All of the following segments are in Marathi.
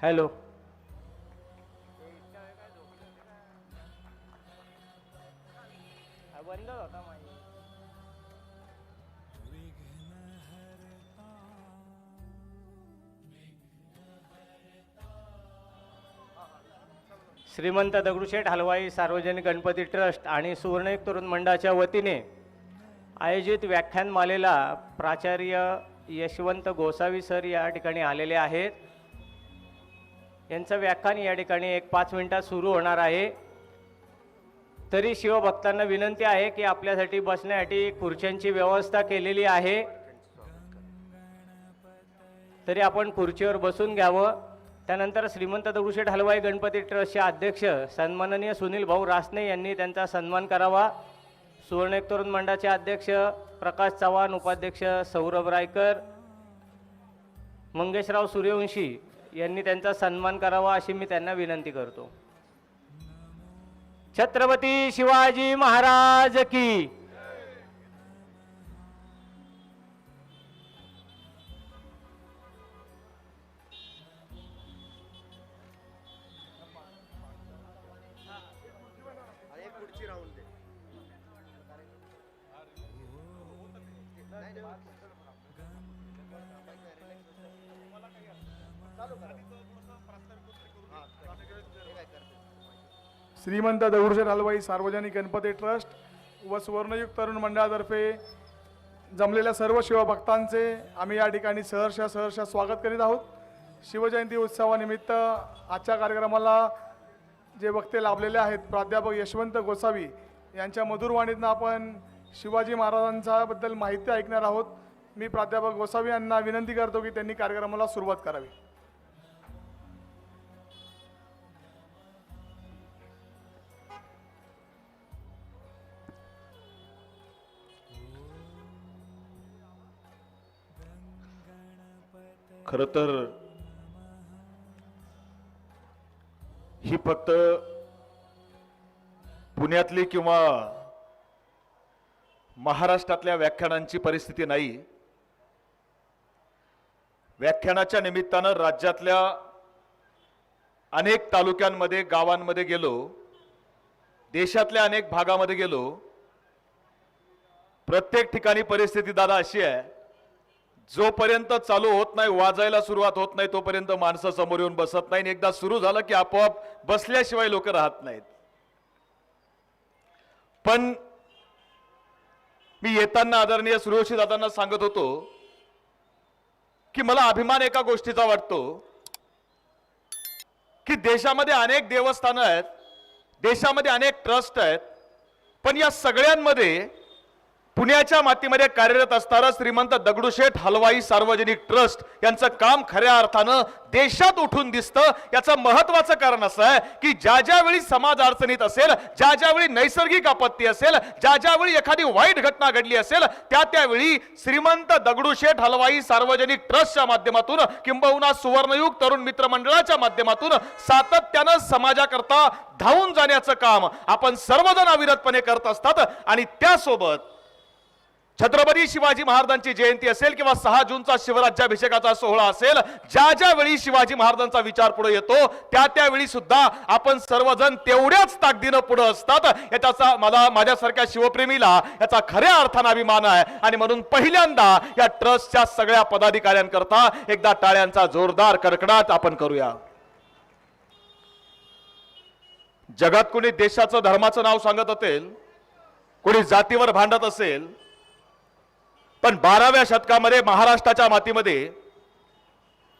हॅलो. बंद होता माझी. श्रीमंत दगडूशेठ हलवाई सार्वजनिक गणपती ट्रस्ट आणि सुवर्णयुग तरुण मंडळाच्या वतीने आयोजित व्याख्यानमालेला प्राचार्य यशवंत गोसावी सर या ठिकाणी आलेले आहेत. यांचं व्याख्यान या ठिकाणी 5 मिनिटात सुरू होणार आहे. तरी शिवभक्तांना विनंती आहे की आपल्यासाठी बसण्यासाठी खुर्च्यांची व्यवस्था केलेली आहे, तरी आपण खुर्चीवर बसून घ्यावं. त्यानंतर श्रीमंत दगडूशेठ हलवाई गणपती ट्रस्टचे अध्यक्ष सन्माननीय सुनील भाऊ रासने यांनी त्यांचा सन्मान करावा. सुवर्णयुग तरुण मंडळाचे अध्यक्ष प्रकाश चव्हाण, उपाध्यक्ष सौरभ रायकर, मंगेशराव सूर्यवंशी यांनी त्यांचा सन्मान करावा अशी मी त्यांना विनंती करतो. छत्रपती शिवाजी महाराज की. श्रीमंत दगडूशेठ हलवाई सार्वजनिक गणपती ट्रस्ट व सुवर्णयुग तरुण मंडळातर्फे जमलेल्या सर्व शिवभक्तांचे आम्ही या ठिकाणी सहर्ष स्वागत करीत आहोत. शिवजयंती उत्सवानिमित्त आजच्या कार्यक्रमाला जे वक्ते लाभलेले आहेत प्राध्यापक यशवंत गोसावी यांच्या मधुरवाणीतनं आपण शिवाजी महाराजांच्याबद्दल माहिती ऐकणार आहोत. मी प्राध्यापक गोसावी यांना विनंती करतो की त्यांनी कार्यक्रमाला सुरुवात करावी. खरं तर ही फक्त पुण्यातली किंवा महाराष्ट्रातल्या व्याख्यानांची परिस्थिती नाही. व्याख्यानाच्या निमित्तानं राज्यातल्या अनेक तालुक्यांमध्ये, गावांमध्ये गेलो, देशातल्या अनेक भागामध्ये गेलो. प्रत्येक ठिकाणी परिस्थिती दादा अशी आहे, जोपर्यंत चालू होत नाही, वाजायला सुरुवात होत नाही, तोपर्यंत माणसं समोर येऊन बसत नाही. एकदा सुरू झालं की आपोआप बसल्याशिवाय लोक राहत नाहीत. पण मी येताना आदरणीय सूर्यवंशी दादांना सांगत होतो की मला अभिमान एका गोष्टीचा वाटतो की देशामध्ये अनेक देवस्थानं आहेत, देशामध्ये अनेक ट्रस्ट आहेत, पण या सगळ्यांमध्ये पुण्याच्या मातीमध्ये कार्यरत असणारं श्रीमंत दगडूशेठ हलवाई सार्वजनिक ट्रस्ट यांचं काम खऱ्या अर्थानं देशात उठून दिसतं. याचं महत्वाचं कारण असं आहे की ज्या ज्यावेळी समाज अडचणीत असेल, ज्या ज्यावेळी नैसर्गिक आपत्ती असेल, ज्या ज्यावेळी एखादी वाईट घटना घडली असेल, त्यावेळी श्रीमंत दगडूशेठ हलवाई सार्वजनिक ट्रस्टच्या माध्यमातून किंबहुना सुवर्णयुग तरुण मित्र मंडळाच्या माध्यमातून सातत्यानं समाजाकरता धावून जाण्याचं काम आपण सर्वजण अविरतपणे करत असतात. आणि त्यासोबत छत्रपती शिवाजी महाराजांची जयंती असेल किंवा 6 जूनचा शिवराज्याभिषेकाचा सोहळा असेल, ज्या ज्यावेळी शिवाजी महाराजांचा विचार पुढे येतो त्यावेळी सुद्धा आपण सर्वजण तेवढ्याच ताकदीनं पुढे असतात. याचा मला माझ्यासारख्या शिवप्रेमीला याचा खऱ्या अर्थानं अभिमान आहे. आणि म्हणून पहिल्यांदा या ट्रस्टच्या सगळ्या पदाधिकाऱ्यांकरता एकदा टाळ्यांचा जोरदार कडकडाट आपण करूया. जगात कोणी देशाचं धर्माचं नाव सांगत असेल, कोणी जातीवर भांडत असेल, पण 12व्या शतकामध्ये महाराष्ट्राच्या मातीमध्ये,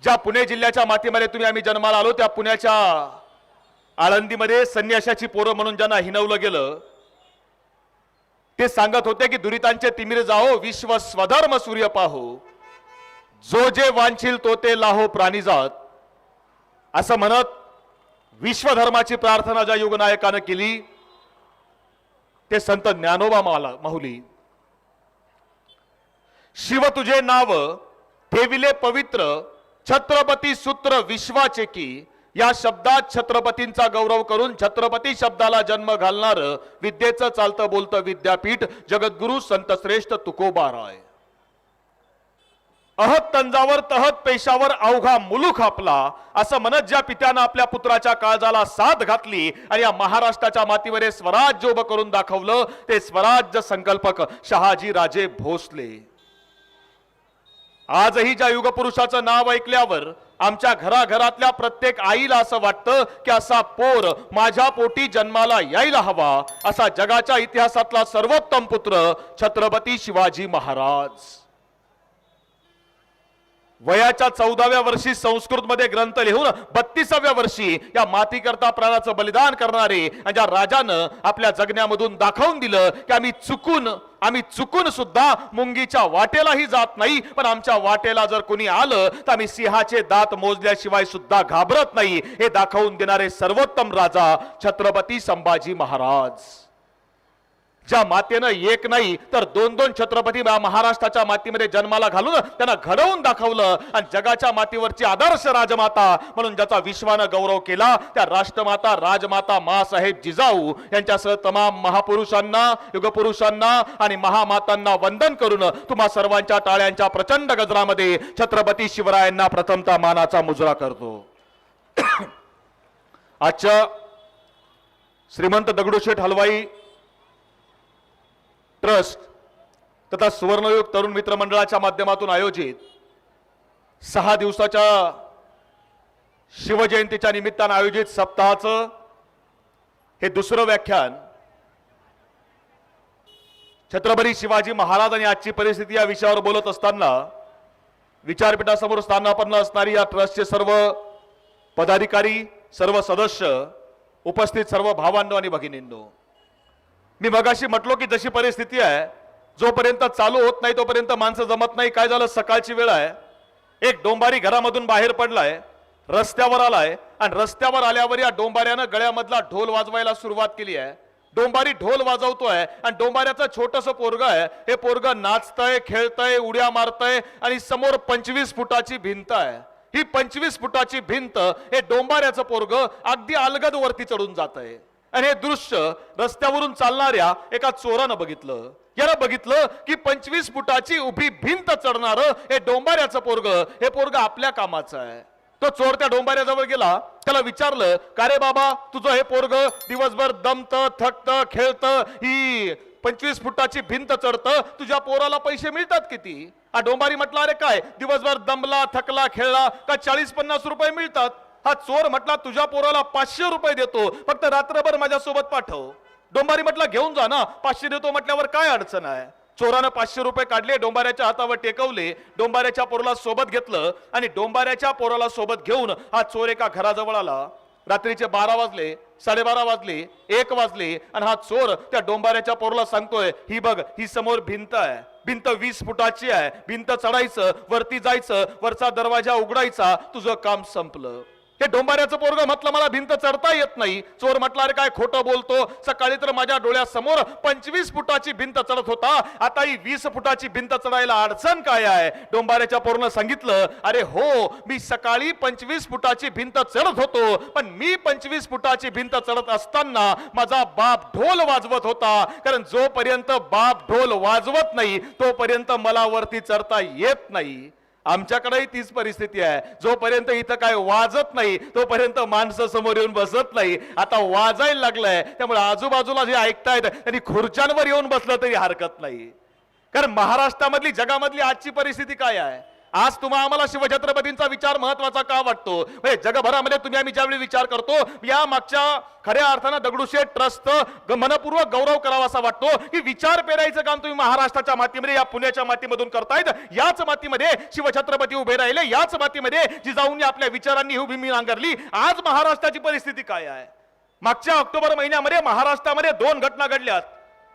ज्या पुणे जिल्ह्याच्या मातीमध्ये आम्ही जन्माला आलो, त्या पुण्याच्या आळंदीमध्ये संन्याशाची पोरं म्हणून ज्यांना हिनवलं गेलं, ते सांगत होते की दुरितांचे तिमिर जाओ, विश्व स्वधर्म सूर्य पाहो, जो जे वांछील तो ते लाहो प्राणीजात. असं म्हणत विश्वधर्माची प्रार्थना ज्या युगनायकानं केली ते संत ज्ञानोबा माहुली. शिव तुझे नाव ठेविले पवित्र, छत्रपती सूत्र विश्वाचे की. या शब्दात छत्रपतींचा गौरव करून छत्रपती शब्दाला जन्म घालणार विद्येचं चालतं बोलतं विद्यापीठ जगद्गुरु संत श्रेष्ठ तुकोबा राय. अहत तंजावर तहत पेशावर अवघा मुलूक आपला, असं म्हणत ज्या पित्यानं आपल्या पुत्राच्या काळजाला साथ घातली आणि या महाराष्ट्राच्या मातीवर हे स्वराज्य उभं करून दाखवलं, ते स्वराज्य संकल्पक शहाजी राजे भोसले. आजही ज्या युगपुरुषाचं नाव ऐकल्यावर आमच्या घराघरातल्या प्रत्येक आईला असं वाटतं की असा पोर माझ्या पोटी जन्माला यायला हवा, असा जगाच्या इतिहासातला सर्वोत्तम पुत्र छत्रपती शिवाजी महाराज. वयाच्या 14व्या वर्षी संस्कृत मध्ये ग्रंथ लिहून 32व्या वर्षी या मातीकरता प्राणाचं बलिदान करणारे आणि ज्या राजानं आपल्या जगण्यामधून दाखवून दिलं की आम्ही चुकून सुद्धा मुंगीच्या वाटेलाही जात नाही, पण आमच्या वाटेला जर कोणी आलं तर आम्ही सिंहाचे दात मोजल्याशिवाय सुद्धा घाबरत नाही, हे दाखवून देणारे सर्वोत्तम राजा छत्रपती संभाजी महाराज. ज्या मातेनं एक नाही तर दोन छत्रपती महाराष्ट्राच्या मातीमध्ये जन्माला घालून त्यांना घडवून दाखवलं आणि जगाच्या मातीवरची आदर्श राजमाता म्हणून ज्याचा विश्वानं गौरव केला, त्या राष्ट्रमाता राजमाता माँसाहेब जिजाऊ यांच्यासह तमाम महापुरुषांना, युगपुरुषांना आणि महामातांना वंदन करून तुम्हा सर्वांच्या टाळ्यांच्या प्रचंड गजरामध्ये छत्रपती शिवरायांना प्रथमतः मानाचा मुजरा करतो. आजच्या श्रीमंत दगडूशेठ हलवाई ट्रस्ट तथा सुवर्णयुग तरुण मित्र मंडळाच्या माध्यमातून आयोजित 6 दिवसाच्या शिवजयंतीच्या निमित्तानं आयोजित सप्ताहाचं हे दुसरं व्याख्यान छत्रपती शिवाजी महाराज आणि आजची परिस्थिती या विषयावर बोलत असताना विचारपीठासमोर स्थानापन्न असणारी या ट्रस्टचे सर्व पदाधिकारी, सर्व सदस्य, उपस्थित सर्व भावांनो आणि भगिनींनो, मी मगाशी म्हटलो की जशी परिस्थिती आहे, जोपर्यंत चालू होत नाही तोपर्यंत माणसं जमत नाही. काय झालं, सकाळची वेळ आहे, एक डोंबारी घरामधून बाहेर पडलाय, रस्त्यावर आलाय आणि रस्त्यावर आल्यावर या डोंबाऱ्यानं गळ्यामधला ढोल वाजवायला सुरुवात केली आहे. डोंबारी ढोल वाजवतोय आणि डोंबाऱ्याचं छोटंसं पोरग आहे, हे पोरग नाचतंय, खेळतंय, उड्या मारतंय आणि समोर 25 फुटाची भिंत आहे. ही 25 फुटाची भिंत हे डोंबाऱ्याचं पोरग अगदी अलगद वरती चढून जात आहे आणि हे दृश्य रस्त्यावरून चालणाऱ्या एका चोरानं बघितलं. यानं बघितलं की 25 फुटाची उभी भिंत चढणार हे डोंबाऱ्याचं पोरग, हे पोरग आपल्या कामाचं आहे. तो चोर त्या डोंबाऱ्याजवळ गेला, त्याला विचारलं, का रे बाबा, तुझं हे पोरग दिवसभर दमतं, थकतं, खेळतं, ही 25 फुटाची भिंत चढतं, तुझ्या पोराला पैसे मिळतात किती? हा डोंबारी म्हटला, अरे काय, दिवसभर दमला, थकला, खेळला का 40-50 रुपये मिळतात. हा चोर म्हटला, तुझ्या पोराला 500 रुपये देतो, फक्त रात्रभर माझ्यासोबत पाठव. डोंबारी म्हटला, घेऊन जा ना, 500 देतो म्हटल्यावर काय अडचण आहे. चोरानं 500 रुपये काढले, डोंबाऱ्याच्या हातावर टेकवले, डोंबाऱ्याच्या पोराला सोबत घेतलं आणि डोंबाऱ्याच्या पोराला सोबत घेऊन हा चोर एका घराजवळ आला. रात्रीचे 12 वाजले, 12:30 वाजले, 1 वाजले आणि हा चोर त्या डोंबाऱ्याच्या पोराला सांगतोय, ही बघ, ही समोर भिंत आहे, भिंत 20 फुटाची आहे, भिंत चढायचं, वरती जायचं, वरचा दरवाजा उघडायचा, तुझं काम संपलं. हे डोंबाऱ्याचं पोरग म्हटलं, मला भिंत चढता येत नाही. चोर म्हटला, अरे काय खोटं बोलतो, सकाळी तर माझ्या डोळ्यासमोर 25 फुटाची भिंत चढत होता, आता ही 20 फुटाची भिंत चढायला अडचण काय आहे. डोंबाऱ्याच्या पोरानं सांगितलं, अरे हो, मी सकाळी 25 फुटाची भिंत चढत होतो, पण मी 25 फुटाची भिंत चढत असताना माझा बाप ढोल वाजवत होता, कारण जोपर्यंत बाप ढोल वाजवत नाही तोपर्यंत मला वरती चढता येत नाही. आमच्याकडेही तीच परिस्थिती आहे, जोपर्यंत इथं काय वाजत नाही तोपर्यंत माणसं समोर येऊन बसत नाही. आता वाजायला लागलंय, त्यामुळे आजूबाजूला जे ऐकतायत त्यांनी खुर्च्यांवर येऊन बसलं तरी हरकत नाही. कारण महाराष्ट्रामधली, जगामधली आजची परिस्थिती काय आहे. आज आम्हाला शिवछत्रपतींचा विचार महत्वाचा का वाटतो, म्हणजे जगभरामध्ये तुम्ही आम्ही ज्यावेळी विचार करतो, या मागच्या खऱ्या अर्थानं दगडूशेठ ट्रस्ट मनपूर्वक गौरव करावा असा वाटतो की विचार पेरायचं काम तुम्ही महाराष्ट्राच्या मातीमध्ये, या पुण्याच्या मातीमधून करतायत. याच मातीमध्ये शिवछत्रपती उभे राहिले, याच मातीमध्ये जिजाऊंनी आपल्या विचारांनी ही भूमी नांगरली. आज महाराष्ट्राची परिस्थिती काय आहे. मागच्या ऑक्टोबर महिन्यामध्ये महाराष्ट्रामध्ये 2 घटना घडल्यात.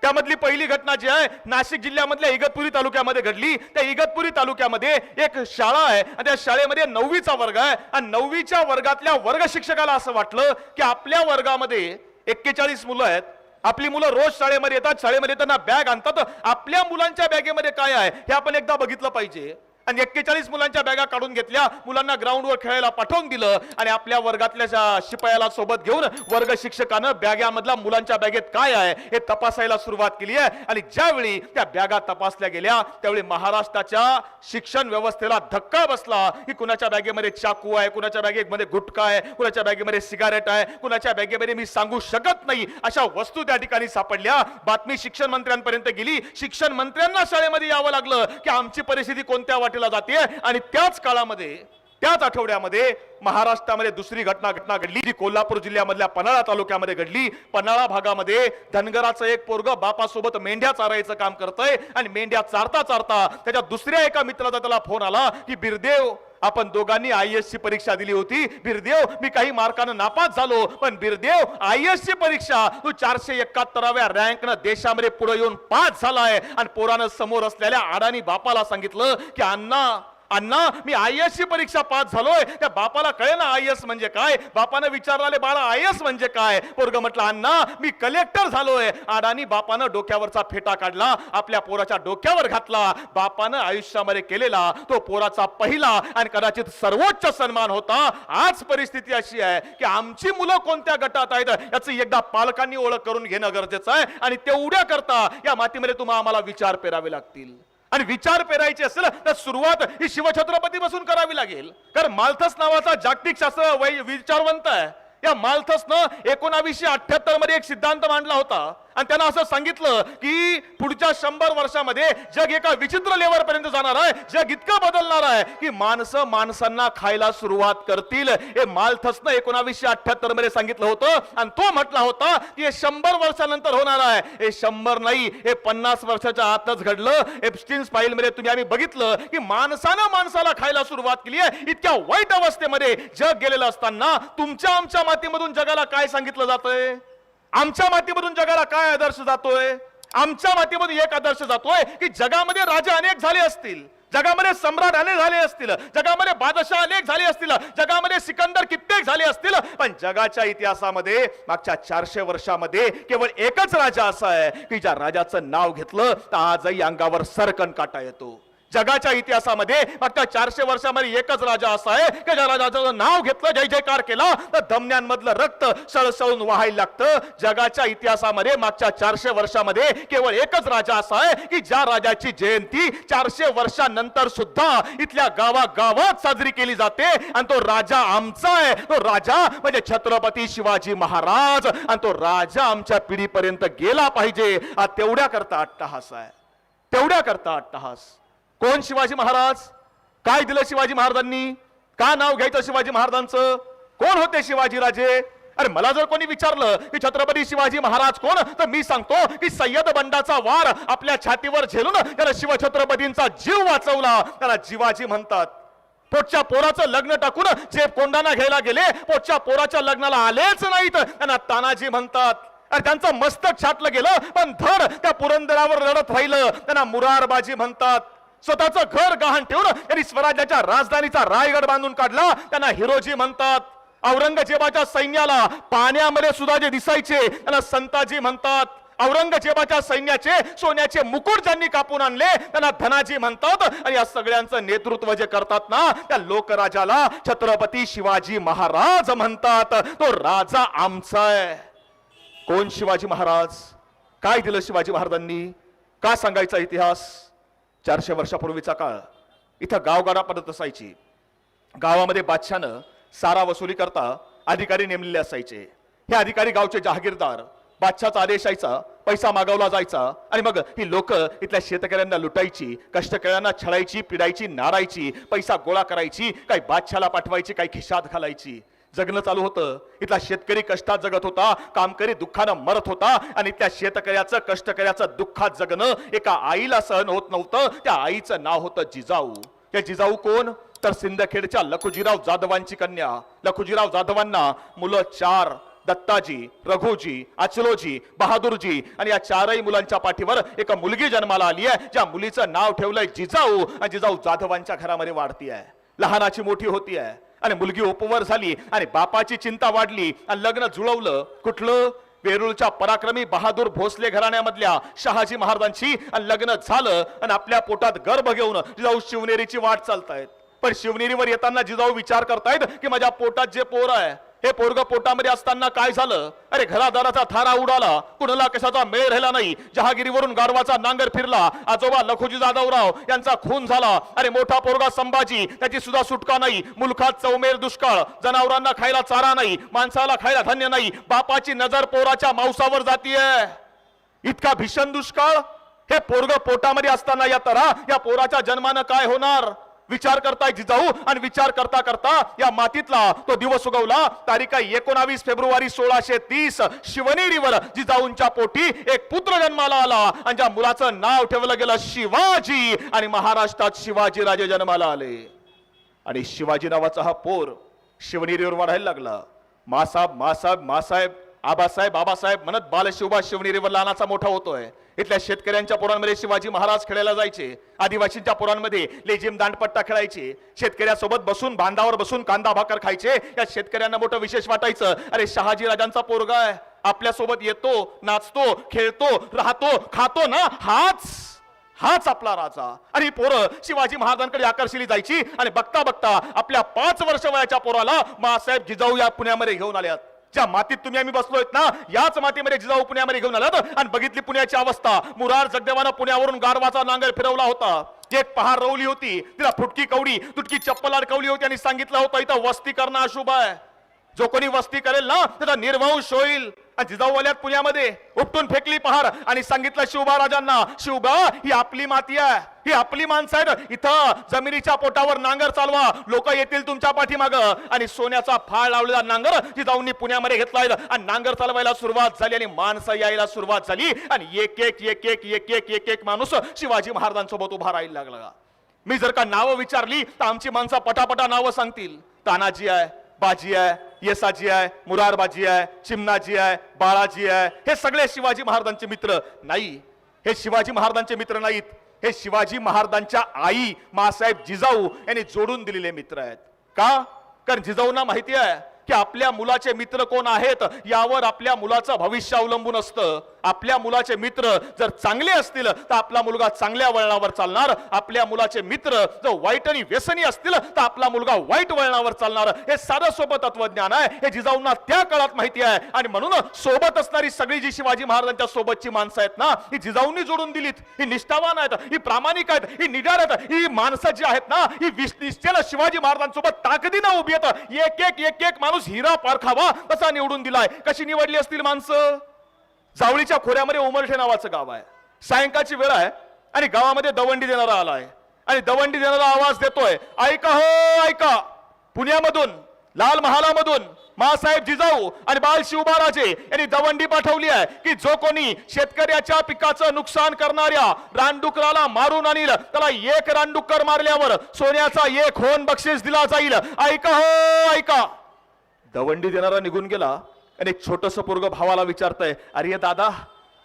त्यामधली पहिली घटना जी आहे नाशिक जिल्ह्यामधल्या इगतपुरी तालुक्यामध्ये घडली. त्या इगतपुरी तालुक्यामध्ये एक शाळा आहे आणि त्या शाळेमध्ये 9वीचा वर्ग आहे आणि 9वीच्या वर्गातल्या वर्ग शिक्षकाला असं वाटलं की आपल्या वर्गामध्ये 41 मुलं आहेत, आपली मुलं रोज शाळेमध्ये येतात, शाळेमध्ये येताना बॅग आणतात, आपल्या मुलांच्या बॅगेमध्ये काय आहे हे आपण एकदा बघितलं पाहिजे. आणि 41 मुलांच्या बॅगा काढून घेतल्या, मुलांना ग्राउंडवर खेळायला पाठवून दिलं आणि आपल्या वर्गातल्या शिपायाला सोबत घेऊन वर्ग शिक्षकानं बॅगामधल्या मुलांच्या बॅगेत काय आहे हे तपासायला सुरुवात केली आहे. आणि ज्यावेळी त्या बॅगा तपासल्या गेल्या त्यावेळी महाराष्ट्राच्या शिक्षण व्यवस्थेला धक्का बसला की कुणाच्या बॅगेमध्ये चाकू आहे, कुणाच्या बॅगेमध्ये गुटखा आहे, कुणाच्या बॅगेमध्ये सिगारेट आहे, कुणाच्या बॅगेमध्ये मी सांगू शकत नाही अशा वस्तू त्या ठिकाणी सापडल्या. बातमी शिक्षण मंत्र्यांपर्यंत गेली. शिक्षण मंत्र्यांना शाळेमध्ये यावं लागलं की आमची परिस्थिती कोणत्या वाटेला जाते. आणि त्याच काळामध्ये त्याच आठवड्यामध्ये महाराष्ट्रामध्ये दुसरी घटना घडली जी कोल्हापूर जिल्ह्यामधल्या पन्हाळा तालुक्यामध्ये घडली. पन्हाळा भागामध्ये धनगराचं एक पोरग बापासोबत मेंढ्या चारायचं काम करतंय आणि मेंढ्या चारता चारता त्याच्या दुसऱ्या एका मित्राचा त्याला फोन आला की बिरदेव, आपण दोघांनी IAS ची परीक्षा दिली होती. बिरदेव, मी काही मार्कानं नापास झालो, पण बिरदेव IAS ची परीक्षा तू 471व्या रँकनं देशामध्ये पुढे येऊन पास झालाय. आणि पोरानं समोर असलेल्या अडाणी बापाला सांगितलं की अण्णा मी IAS ची परीक्षा पास झालोय. त्या बापाला कळे ना IAS म्हणजे काय. बापानं विचारले, बाळा IAS म्हणजे काय. पोरग म्हटलं, अण्णा मी कलेक्टर झालोय. अडाणी बापानं डोक्यावरचा फेटा काढला, आपल्या पोराच्या डोक्यावर घातला. बापानं आयुष्यामध्ये केलेला तो पोराचा पहिला आणि कदाचित सर्वोच्च सन्मान होता. आज परिस्थिती अशी आहे की आमची मुलं कोणत्या गटात आहेत याची एकदा पालकांनी ओळख करून घेणं गरजेचं आहे. आणि तेवढ्या करता या मातीमध्ये तुम्हाला आम्हाला विचार पेरावे लागतील. आणि विचार पेरायचे असेल तर सुरुवात ही शिवछत्रपती पासून करावी लागेल. कारण माल्थस नावाचा जागतिक शास्त्र विचारवंत आहे. या माल्थसनं 1978 मध्ये एक सिद्धांत मांडला होता आणि त्यांना असं सांगितलं की पुढच्या 100 वर्षामध्ये जग एका विचित्र लेवलपर्यंत जाणार आहे. जग इतकं बदलणार आहे की माणसं माणसांना खायला सुरुवात करतील. हे माल्थसनं 1978 मध्ये सांगितलं होतं. आणि तो म्हटला होता की हे 100 वर्षानंतर होणार आहे. हे 100 नाही, हे 50 वर्षाच्या आतच घडलं. एप्स्टीन्स फाईल मध्ये तुम्ही आम्ही बघितलं की माणसानं माणसाला खायला सुरुवात केली आहे. इतक्या वाईट अवस्थेमध्ये जग गेलेलं असताना तुमच्या आमच्या मातीमधून जगाला काय सांगितलं जातंय. आमच्या मातीमधून जगाला काय आदर्श जातोय. आमच्या मातीमधून एक आदर्श जातोय की जगामध्ये राजे अनेक झाले असतील, जगामध्ये सम्राट अनेक झाले असतील, जगामध्ये बादशाह अनेक झाले असतील, जगामध्ये सिकंदर कित्येक झाले असतील, पण जगाच्या इतिहासामध्ये मागच्या 400 वर्षामध्ये केवळ एकच राजा असा आहे की ज्या राजाचं नाव घेतलं तर आजही अंगावर सरकन काटा येतो. जगाच्या इतिहासामध्ये मागच्या 400 वर्षामध्ये एकच राजा असा आहे की ज्या राजाचं नाव घेतलं, जय जयकार केला तर धमन्यांमधलं रक्त सळसळून वाहायला लागतं. जगाच्या इतिहासामध्ये मागच्या 400 वर्षामध्ये केवळ एकच राजा असा आहे की ज्या राजाची जयंती 400 वर्षानंतर सुद्धा इथल्या गावागावात साजरी केली जाते. आणि तो राजा आमचा आहे. तो राजा म्हणजे छत्रपती शिवाजी महाराज. आणि तो राजा आमच्या पिढीपर्यंत गेला पाहिजे. हा तेवढ्या करता अट्टहास आहे, तेवढ्या करता अट्टहास. कोण शिवाजी महाराज, काय दिलं शिवाजी महाराजांनी, का नाव घ्यायचं शिवाजी महाराजांचं, कोण होते शिवाजी राजे. अरे मला जर कोणी विचारलं की छत्रपती शिवाजी महाराज कोण, तर मी सांगतो की सय्यद बंडाचा वार आपल्या छातीवर झेलून त्याला शिवछत्रपतींचा जीव वाचवला, त्याला जिवाजी म्हणतात. पोटच्या पोराचं लग्न टाकून जे कोंडाणा घ्यायला गेले, पोटच्या पोराच्या लग्नाला आलेच नाहीत, त्यांना तानाजी म्हणतात. अरे त्यांचं मस्तक छाटलं गेलं पण धड त्या पुरंदरावर लढत राहिलं, त्यांना मुरारबाजी म्हणतात. स्वतःचं घर गहाण ठेवून त्यांनी स्वराज्याच्या राजधानीचा रायगड बांधून काढला, त्यांना हिरोजी म्हणतात. औरंगजेबाच्या सैन्याला पाण्यामध्ये सुद्धा जे दिसायचे त्यांना संताजी म्हणतात. औरंगजेबाच्या सैन्याचे सोन्याचे मुकुट ज्यांनी कापून आणले त्यांना धनाजी म्हणतात. आणि या सगळ्यांचं नेतृत्व जे करतात ना त्या लोकराजाला छत्रपती शिवाजी महाराज म्हणतात. तो राजा आमचा आहे. कोण शिवाजी महाराज, काय दिलं शिवाजी महाराजांनी, का सांगायचा इतिहास. 400 वर्षापूर्वीचा काळ, इथं गावगाडा पद्धत असायची. गावामध्ये बादशानं सारा वसुली करता अधिकारी नेमलेले असायचे. हे अधिकारी गावचे जहागीरदार. बादशाचा आदेश यायचा, पैसा मागवला जायचा आणि मग ही लोक इथल्या शेतकऱ्यांना लुटायची, कष्टकऱ्यांना छळायची, पिडायची, नारायची, पैसा गोळा करायची, काही बादशाला पाठवायची, काही खिशात घालायची. जगणं चालू होतं. इथला शेतकरी कष्टात जगत होता, कामकरी दुःखानं मरत होता. आणि त्या शेतकऱ्याचं कष्टकऱ्याचं दुःखात जगणं एका आईला सहन होत नव्हतं. त्या आईचं नाव होतं जिजाऊ. या जिजाऊ कोण, तर सिंदखेडच्या लखुजीराव जाधवांची कन्या. लखुजीराव जाधवांना मुलं 4, दत्ताजी, रघुजी, अचलोजी, बहादूरजी. आणि या 4ही मुलांच्या पाठीवर एक मुलगी जन्माला आली आहे, ज्या मुलीचं नाव ठेवलंय जिजाऊ. आणि जिजाऊ जाधवांच्या घरामध्ये वाढती आहे, लहानाची मोठी होती आहे. आणि मुलगी उपवर झाली आणि बापाची चिंता वाढली आणि लग्न जुळवलं. कुठलं, वेरूळच्या पराक्रमी बहादूर भोसले घराण्यामधल्या शहाजी महाराजांची आणि लग्न झालं आणि आपल्या पोटात गर्भ घेऊन जिजाऊ शिवनेरीची वाट चालतायत. पण शिवनेरीवर येताना जिजाऊ विचार करतायत की माझ्या पोटात जे पोर आहे हे पोरग पोटामध्ये असताना काय झालं. अरे घरादाराचा थारा उडाला, कुणाला कशाचा मेळ राहिला नाही. जहागिरीवरून गारवाचा नांगर फिरला, आजोबा लखोजी जाधवराव यांचा खून झाला. अरे मोठा पोरगा संभाजी, त्याची सुद्धा सुटका नाही. मुलखात चौमेर दुष्काळ, जनावरांना खायला चारा नाही, माणसाला खायला धान्य नाही. बापाची नजर पोराच्या मांसावर जातीये. इतका भीषण दुष्काळ. हे पोरग पोटामध्ये असताना या पोराच्या जन्मानं काय होणार विचार करताय जिजाऊ. आणि विचार करता करता या मातीतला तो दिवस उगवला. तारीख 19 फेब्रुवारी 1630 शिवनेरीवर जिजाऊंच्या पोटी एक पुत्र जन्माला आला आणि ज्या मुलाचं नाव ठेवलं गेलं शिवाजी. आणि महाराष्ट्रात शिवाजी राजे जन्माला आले. आणि शिवाजी नावाचा हा पोर शिवनेरीवर वाढायला लागला. मासाहेब मासाहेब मासाहेब आबासाहेब बाबासाहेब म्हणत बालशिवबा शिवनेरीवर लहानाचा मोठा होतोय. इथल्या शेतकऱ्यांच्या पोरांमध्ये शिवाजी महाराज खेळायला जायचे. आदिवासींच्या पोरांमध्ये लेझिम दांडपट्टा खेळायचे. शेतकऱ्यासोबत बसून बांधावर बसून कांदा भाकर खायचे. या शेतकऱ्यांना मोठं विशेष वाटायचं. अरे शहाजी राजांचा पोरगा आहे, आपल्या सोबत येतो, नाचतो, खेळतो, राहतो, खातो ना, हाच आपला राजा. आणि पोरं शिवाजी महाराजांकडे आकर्षिली जायची. आणि बघता बघता आपल्या 5 वर्ष वयाच्या पोराला मासाहेब जिजाऊ या पुण्यामध्ये घेऊन आल्यात. ज्या मातीत तुम्ही आम्ही बसलोय ना, याच मातीमध्ये जिजाऊ पुण्यामध्ये घेऊन आलात. आणि बघितली पुण्याची अवस्था. मुरार जगदेवानं पुण्यावरून गारवाचा नांगर फिरवला होता. एक पहार रवली होती, तिला फुटकी कवडी तुटकी चप्पल अडकवली होती आणि सांगितलं होतं इथं वस्ती करणं अशुभ आहे. जो कोणी वस्ती करेल ना त्याचा निर्वंश होईल. आणि जिजाऊ आल्यात पुण्यामध्ये, उपटून फेकली पहार आणि सांगितलं शिवबा राजांना, शिवबा ही आपली माती आहे, ही आपली माणसं आहेत. इथं जमिनीच्या पोटावर नांगर चालवा, लोक येतील तुमच्या पाठीमाग. आणि सोन्याचा फाळ लावलेला नांगर जिजाऊंनी पुण्यामध्ये घेतलाय. आणि नांगर चालवायला सुरुवात झाली आणि माणसं यायला सुरुवात झाली. आणि एक माणूस शिवाजी महाराजांसोबत उभा राहायला लागला. मी जर का नावं विचारली तर आमची माणसं पटापटा नावं सांगतील. तानाजी आहे, बाजी आहे, येसाजी आहे, मुरारबाजी आहे, चिमणाजी आहे, बाळाजी आहे. हे सगळे शिवाजी महाराजांचे मित्र नाही. हे शिवाजी महाराजांचे मित्र नाहीत. हे शिवाजी महाराजांच्या आई मासाहेब जिजाऊ यांनी जोडून दिलेले मित्र आहेत. का? कारण जिजाऊंना माहिती आहे की आपल्या मुलाचे मित्र कोण आहेत यावर आपल्या मुलाचं भविष्य अवलंबून असतं. आपल्या मुलाचे मित्र जर चांगले असतील तर आपला मुलगा चांगल्या वळणावर चालणार. आपल्या मुलाचे मित्र जर वाईट आणि व्यसनी असतील तर आपला मुलगा वाईट वळणावर चालणार. हे साधं सोबत तत्वज्ञान आहे. हे जिजाऊंना त्या काळात माहिती आहे. आणि म्हणून सोबत असणारी सगळी जी शिवाजी महाराजांच्या सोबतची माणसं आहेत ना, ही जिजाऊंनी जोडून दिलीत. ही निष्ठावान आहेत, ही प्रामाणिक आहेत, ही निडर आहेत. ही माणसं जी आहेत ना, ही निश्चयाला शिवाजी महाराजांसोबत ताकदीनं उभी आहेत. एक माणूस हिरा पारखावा तसा निवडून दिलाय. कशी निवडली असतील माणसं? जावळीच्या खोऱ्यामध्ये उमरठे नावाचं गाव आहे. सायंकाळची वेळ आहे आणि गावामध्ये दवंडी देणारा आलाय. आणि दवंडी देणारा आवाज देतोय, ऐका हो ऐका, पुण्यामधून लाल महालामधून मासाहेब जिजाऊ आणि बाल शिवबाराजे यांनी दवंडी पाठवली आहे की जो कोणी शेतकऱ्याच्या पिकाचं नुकसान करणाऱ्या रानडुकराला मारून आणील त्याला 1 रानडुक्कर मारल्यावर सोन्याचा 1 होन बक्षीस दिला जाईल. ऐका हो ऐका. दवंडी देणारा निघून गेला आणि एक छोटस पोरग भावाला विचारतंय, अरे दादा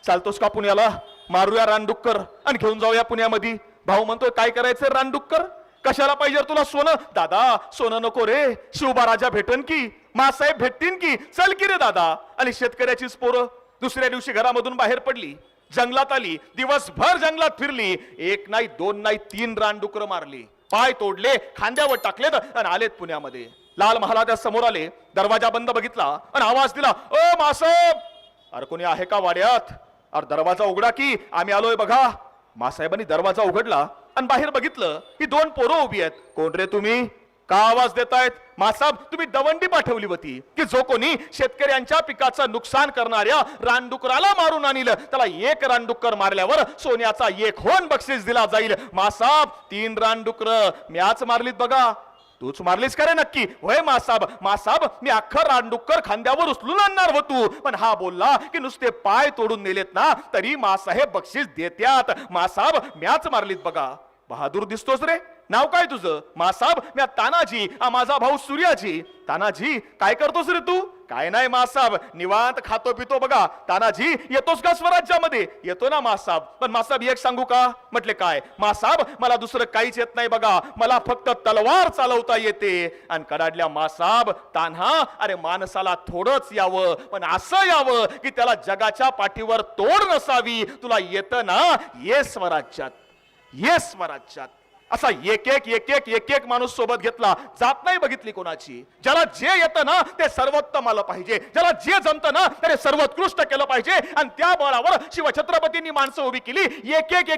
चालतोस का पुण्याला? मारूया रानडुक्कर आणि घेऊन जाऊया पुण्यामध्ये. भाऊ म्हणतोय काय करायचं रानडुक्कर? कशाला पाहिजे तुला सोनं? दादा सोनं नको रे, शिवबा राजा भेटन की, मासाहेब भेटतील की, चल की रे दादा. आणि शेतकऱ्याचीच पोरं दुसऱ्या दिवशी घरामधून बाहेर पडली, जंगलात आली, दिवसभर जंगलात फिरली. 1 नाही 2 नाही 3 रानडुक्कर मारली, पाय तोडले, खांद्यावर टाकलेत आणि आलेत पुण्यामध्ये. लाल महालाच्या समोर आले, दरवाजा बंद बघितला आणि आवाज दिला, ओ मासाहेब, अरे कोणी आहे का वाड्यात? अरे दरवाजा उघडा की, आम्ही आलोय बघा. मासाहेबांनी दरवाजा उघडला आणि बाहेर बघितलं ही 2 पोरं उभी आहेत. कोण रे तुम्ही? का आवाज देतायत? मासाहेब तुम्ही दवंडी पाठवली होती की जो कोणी शेतकऱ्यांच्या पिकाचं नुकसान करणाऱ्या रानडुकराला मारून आणील त्याला 1 रानडुक्कर मारल्यावर सोन्याचा 1 होन बक्षीस दिला जाईल. मासाहेब 3 रानडुकर म्याच मारलीत बघा. तूच मारलीस का रे नक्की? होय मासाब. मासाब मी अख्खं रानडुक्कर खांद्यावर उचलून आणणार होतो, पण हा बोलला की नुसते पाय तोडून नेलेत ना तरी मासाहेब बक्षीस देत्यात. मासाब म्याच मारलीत बघा. बहादूर दिसतोस रे. नाव काय तुझं? मासाब म्या तानाजी, माझा भाऊ सूर्याजी. तानाजी काय करतोस रे तू? काय नाही मासाब, निवांत खातो पितो बघा. तानाजी येतोस का स्वराज्यामध्ये? येतो ना मासाब. पण मासाब एक सांगू का? म्हटले काय? मासाब मला दुसरं काहीच येत नाही बघा, मला फक्त तलवार चालवता येते. आणि कडाडल्या मासाब, तान्हा अरे माणसाला थोडंच यावं, पण असं यावं की त्याला जगाच्या पाठीवर तोड नसावी. तुला येतं ना? ये स्वराज्यात, ये स्वराज्यात. असा एक एक माणूस सोबत घेतला. जात नाही बघितली कोणाची. ज्याला जे येतं ना ते सर्वोत्तम आलं पाहिजे, ज्याला जे जमतं ना ते सर्वोत्कृष्ट केलं पाहिजे. आणि त्या बळावर शिवछत्रपतींनी माणसं उभी केली.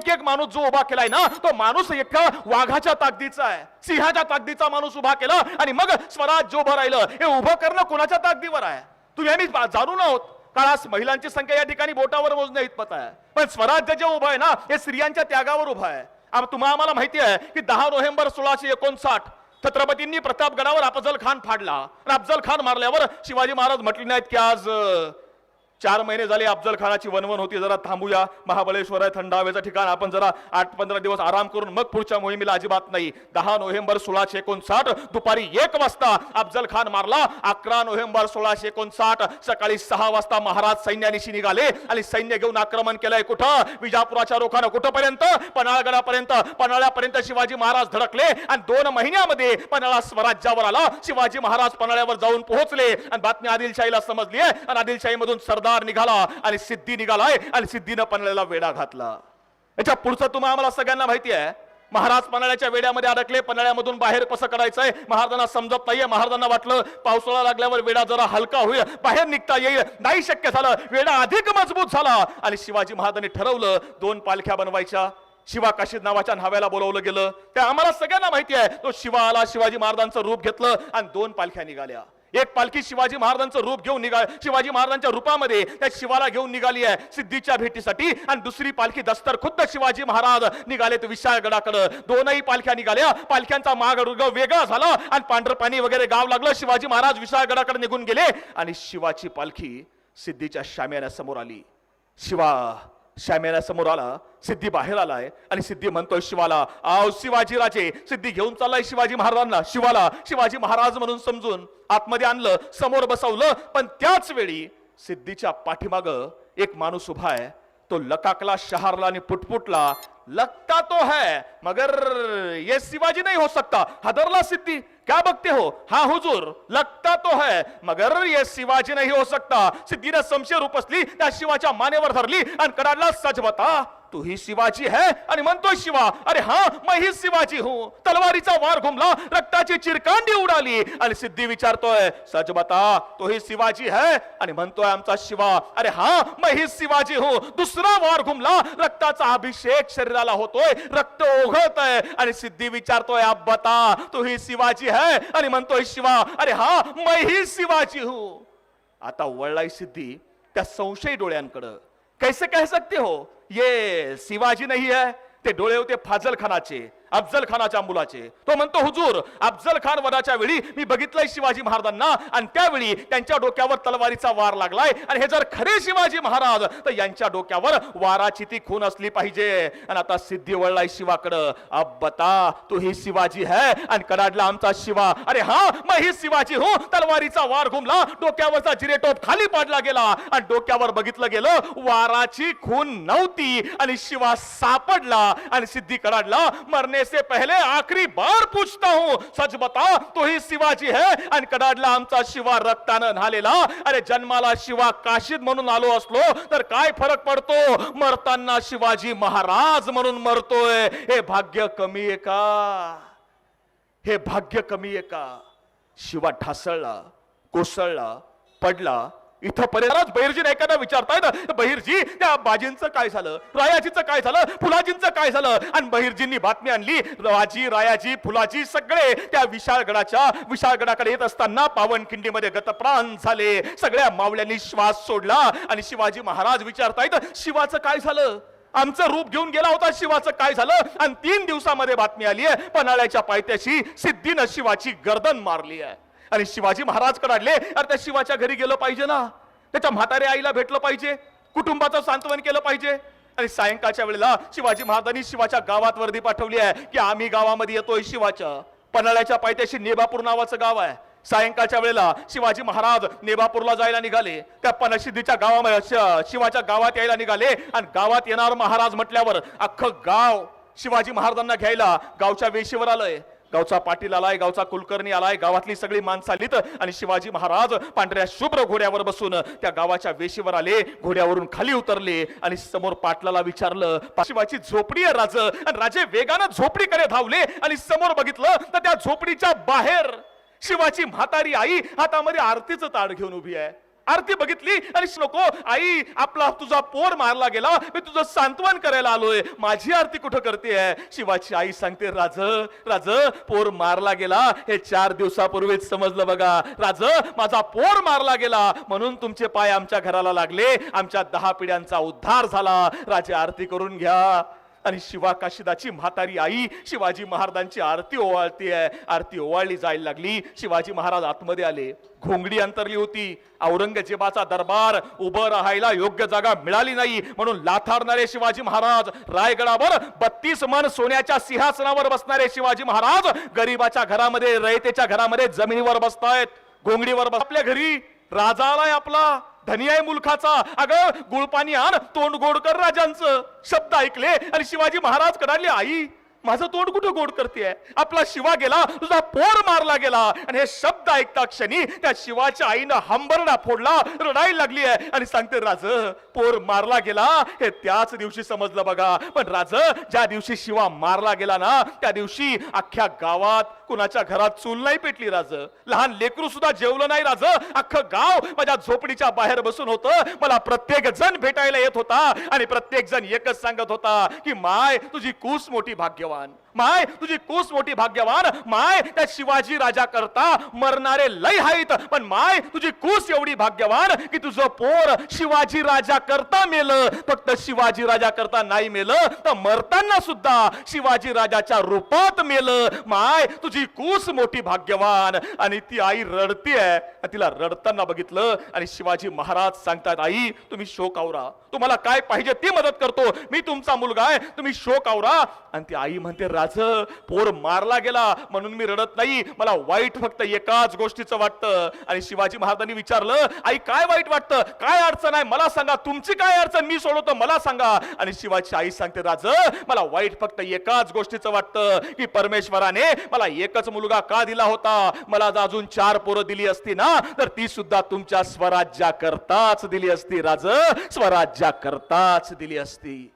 एक माणूस जो उभा केलाय ना तो माणूस एका वाघाच्या ताकदीचा आहे, सिंहाच्या ताकदीचा माणूस उभा केला. आणि मग स्वराज्य उभं राहिलं. हे उभं करणं कोणाच्या ताकदीवर आहे? तुम्ही आम्ही जाणून आहोत. काळास महिलांची संख्या या ठिकाणी बोटावर मोजण्या इतपत आहे, पण स्वराज्य जे उभं आहे ना हे स्त्रियांच्या त्यागावर उभं आहे. आम्हाला माहिती आहे की 10 नोव्हेंबर 1659 छत्रपतींनी प्रतापगडावर अफजल खान फाडला. अफजल खान मारल्यावर शिवाजी महाराज म्हटले नाहीत की आज 4 महिने झाले अफजल खानाची वनवन होती, जरा थांबूया. महाबळेश्वर आहे थंड हवेचं ठिकाण, आपण जरा 8-15 दिवस आराम करून मग पुढच्या मोहिमेला. अजिबात नाही. 10 नोव्हेंबर 1659 दुपारी 1 वाजता अफजल खान मारला. 11 नोव्हेंबर 1659 सकाळी 6 वाजता महाराज सैन्यानिशी निघाले आणि सैन्य घेऊन आक्रमण केलंय. कुठं? विजापुराच्या रोखानं. कुठपर्यंत? पन्हाळगडापर्यंत. पन्हाळ्यापर्यंत शिवाजी महाराज धडकले आणि 2 महिन्यामध्ये पन्हाळा स्वराज्यावर आला. शिवाजी महाराज पन्हाळ्यावर जाऊन पोहोचले आणि बातमी आदिलशाहीला समजली आहे. आणि आदिलशाही मधून सरदार निघाला आणि सिद्धी निघालाय आणि सिद्धीनं पन्हाळ्याला वेढा घातला. याच्या पुढचं तुम्हाला आम्हाला सगळ्यांना माहिती आहे. महाराज पन्हाळ्याच्या वेड्यामध्ये अडकले. पन्हाळ्यामधून बाहेर कसं काढायचंय महाराजांना समजत नाहीये. महाराजांना वाटलं पावसाळा लागल्यावर वेढा जरा हलका होईल, बाहेर निघता येईल. नाही शक्य झालं. वेढा अधिक मजबूत झाला आणि शिवाजी महाराजांनी ठरवलं 2 पालख्या बनवायच्या. शिवा काशीद नावाच्या न्हाव्याला बोलवलं गेलं. ते आम्हाला सगळ्यांना माहिती आहे. तो शिवा आला, शिवाजी महाराजांचं रूप घेतलं आणि 2 पालख्या निघाल्या. एक पालखी शिवाजी महाराजांचं रूप घेऊन शिवाजी महाराजांच्या रूपामध्ये त्या शिवाला घेऊन निघाली आहे सिद्धीच्या भेटीसाठी. आणि दुसरी पालखी दस्तर खुद्द शिवाजी महाराज निघाले तर विशाळगडाकडे. 2ही पालख्या निघाल्या. पालख्यांचा मार्ग वेगळा झाला आणि पांढरपाणी वगैरे गाव लागलं. शिवाजी महाराज विशाळगडाकडे निघून गेले आणि शिवाची पालखी सिद्धीच्या शाम्याण्यासमोर आली. शिवा शाम्याण्यासमोर आला. सिद्धी बाहेर आलाय आणि सिद्धी म्हणतोय शिवाला, आव शिवाजी राजे. सिद्धी घेऊन चाललाय शिवाजी महाराजांना. शिवाला शिवाजी महाराज म्हणून समजून आतमध्ये आणलं, समोर बसवलं. पण त्याच वेळी सिद्धीच्या पाठीमाग एक माणूस उभा आहे. तो लकाकला, शहारला आणि पुटपुटला. लगता तो है मगर ये शिवाजी नहीं हो सकता. हदरला सिद्धी. क्या बघते हो? हाँ हुजूर, लगता तो है मगर ये शिवाजी नहीं हो सकता. सिद्धीने संशय रूपसली, त्या शिवाच्या मानेवर धरली आणि कडाडला, सच बता तू ही शिवाजी है? आणि म्हणतोय शिवा, अरे हाँ मैं ही शिवाजी हूं. तलवारीचा वार घुमला, रक्ताची चिरकांडी उडाली आणि सिद्धी विचारतोय, सच बता तो ही शिवाजी है? आणि म्हणतोय आमचा शिवा, अरे हाँ मैं ही शिवाजी हूं. दुसरा वार घुमला, रक्ताचा अभिषेक शरीराला होतोय, रक्त ओघळत आहे आणि सिद्धी विचारतोय, अब बता तू ही शिवाजी है? आणि म्हणतोय शिवा, अरे हाँ मैं ही शिवाजी हूं. आता वळलाय सिद्धी त्या संशयी डोळ्यांकडे. कैसे कह सकते हो ये शिवाजी नहीं है? ते डोळे होते फाजल खानाचे, अफजल खानाच्या मुलाचे. तो म्हणतो, हुजूर अफजल खान वधाच्या वेळी मी बघितलंय शिवाजी महाराजांना आणि त्यावेळी त्यांच्या डोक्यावर तलवारीचा वार लागलाय आणि हे जर खरे शिवाजी महाराज तर यांच्या डोक्यावर वाराची ती खून असली पाहिजे. आणि आता सिद्धी वळलाय शिवाकडं, अब बता तू ही शिवाजी है? आणि कडाडला आमचा शिवा, अरे हाँ मैं ही शिवाजी हूं. तलवारीचा वार घुमला, डोक्यावरचा जिरेटोप खाली पाडला गेला आणि डोक्यावर बघितलं गेलं, वाराची खून नव्हती आणि शिवा सापडला. आणि सिद्धी कडाडला, मरने से पहले आखिरी बार पूछता हूं, सच बता तो ही शिवाजी है? आणि कडाडला आमचा शिवा रक्तानं न्हालेला. अरे जन्माला शिवा काशीद म्हणून आलो असलो तर काय फरक पडतो, मरताना शिवाजी महाराज म्हणून मरतोय. हे भाग्य कमी आहे का? हे भाग्य कमी आहे का? शिवा ढासळला, कोसळला, पडला. इथं पर्यंत बहिर्जी एखादा विचारतायत, बहिर्जी त्या बाजींचं काय झालं, रायाजीचं काय झालं, फुलाजींचं काय झालं? आणि बहिर्जींनी बातमी आणली, राजी, रायाजी, फुलाजी सगळे त्या विशाळगडाकडे येत असताना पावनखिंडीमध्ये गतप्राण झाले. सगळ्या मावळ्यांनी श्वास सोडला आणि शिवाजी महाराज विचारतायत, शिवाचं काय झालं? आमचं रूप घेऊन गेला होता, शिवाचं काय झालं? आणि 3 दिवसामध्ये बातमी आली आहे, पन्हाळ्याच्या पायथ्याशी सिद्धीनं शिवाची गर्दन मारली आहे. आणि शिवाजी महाराज कडाडले, अरे त्या शिवाच्या घरी गेलं पाहिजे ना, त्याच्या म्हाताऱ्या आईला भेटलं पाहिजे, कुटुंबाचं सांत्वन केलं पाहिजे. आणि सायंकाळच्या वेळेला शिवाजी महाराजांनी शिवाच्या गावात वर्दी पाठवली आहे की आम्ही गावामध्ये येतोय शिवाच्या. पन्हाळ्याच्या पायथ्याशी नेबापूर नावाचं गाव आहे, सायंकाळच्या वेळेला शिवाजी महाराज नेबापूरला जायला निघाले. त्या पनशिद्धीच्या गावामध्ये शिवाच्या गावात यायला निघाले आणि गावात येणार महाराज म्हटल्यावर अख्खं गाव शिवाजी महाराजांना घ्यायला गावच्या वेशीवर आलंय. गावचा पाटील आलाय, गावचा कुलकर्णी आलाय, गावातली सगळी माणसं आलीत आणि शिवाजी महाराज पांढऱ्या शुभ्र घोड्यावर बसून त्या गावाच्या वेशीवर आले. घोड्यावरून खाली उतरले आणि समोर पाटलाला विचारलं, शिवाची झोपडी आहे राज. आणि राजे वेगानं झोपडीकडे धावले आणि समोर बघितलं तर त्या झोपडीच्या बाहेर शिवाची म्हातारी आई हातामध्ये आरतीचं ताट घेऊन उभी आहे. आरती बघितली आणि नको आई, आपला तुझा पोर मारला गेला, मी तुझं सांत्वन करायला आलोय, माझी आरती कुठं करतेय? शिवाची आई सांगते, राज राज पोर मारला गेला हे 4 दिवसापूर्वीच समजलं बघा. राज माझा पोर मारला गेला म्हणून तुमचे पाय आमच्या घराला लागले, आमच्या 10 पिढ्यांचा उद्धार झाला. राजे आरती करून घ्या. आणि शिवा काशिदाची म्हातारी आई शिवाजी महाराजांची आरती ओवाळतीये. आरती ओवाळली जायला लागली. शिवाजी महाराज आतमध्ये आले. घोंगडी अंतरली होती. औरंगजेबाचा दरबार उभं राहायला योग्य जागा मिळाली नाही म्हणून लाथारणारे शिवाजी महाराज, रायगडावर 32 मन सोन्याच्या सिंहासनावर बसणारे शिवाजी महाराज गरीबाच्या घरामध्ये, रयतेच्या घरामध्ये जमिनीवर बसतायत, घोंगडीवर आपल्या घरी राजा आलाय आपला, धनी आहे मुलखाचा. अगं गुळपाणी आण, तोंड गोड कर राजांचं. शब्द ऐकले आणि शिवाजी महाराज कडाले, आई माझं तोंड कुठं गोड करतेय? आपला शिवा गेला, तुझा पोर मारला गेला. आणि हे शब्द ऐकता क्षणी त्या शिवाच्या आईनं हंबरडा फोडला, रडायला लागली आहे आणि सांगते, राज पोर मारला गेला हे त्याच दिवशी समजलं बघा. पण राज ज्या दिवशी शिवा मारला गेला ना त्या दिवशी अख्ख्या गावात कुणाच्या घरात चूल नाही पेटली राज. लहान लेकरू सुद्धा जेवलं नाही राज. अख्खं गाव माझ्या झोपडीच्या बाहेर बसून होतं. मला प्रत्येक जण भेटायला येत होता आणि प्रत्येक जण एकच सांगत होता की माय तुझी कूस मोठी भाग्यवान, माय तुझी कूस मोठी भाग्यवान, माय त्या शिवाजी राजा करता मरणारे लय आहेत, पण माय तुझी कूस एवढी भाग्यवान की तुझं पोर शिवाजी राजा करता मेलं. फक्त शिवाजी राजा करता नाही मेलं तर मरताना सुद्धा शिवाजी राजाच्या रूपात मेलं. माय तुझी कूस मोठी भाग्यवान. आणि ती आई रडतीये. तिला रडताना बघितलं आणि शिवाजी महाराज सांगतात, आई तुम्ही शोक आवरा, तुम्हाला काय पाहिजे ती मदत करतो, मी तुमचा मुलगा आहे, तुम्ही शोक आवरा. आणि ती आई म्हणते, राज पोर मारला गेला म्हणून मी रडत नाही, मला वाईट फक्त एकाच गोष्टीचं वाटतं. आणि शिवाजी महाराजांनी विचारलं, आई काय वाईट वाटतं, काय अडचण आहे मला सांगा, तुमची काय अडचण मी सोडवतो मला सांगा. आणि शिवाची आई सांगते, राज मला वाईट फक्त एकाच गोष्टीचं वाटतं की परमेश्वराने मला एकच मुलगा का दिला होता. मला जर अजून 4 पोरं दिली असती ना तर ती सुद्धा तुमच्या स्वराज्याकरताच दिली असती राज, स्वराज्याकरताच दिली असती.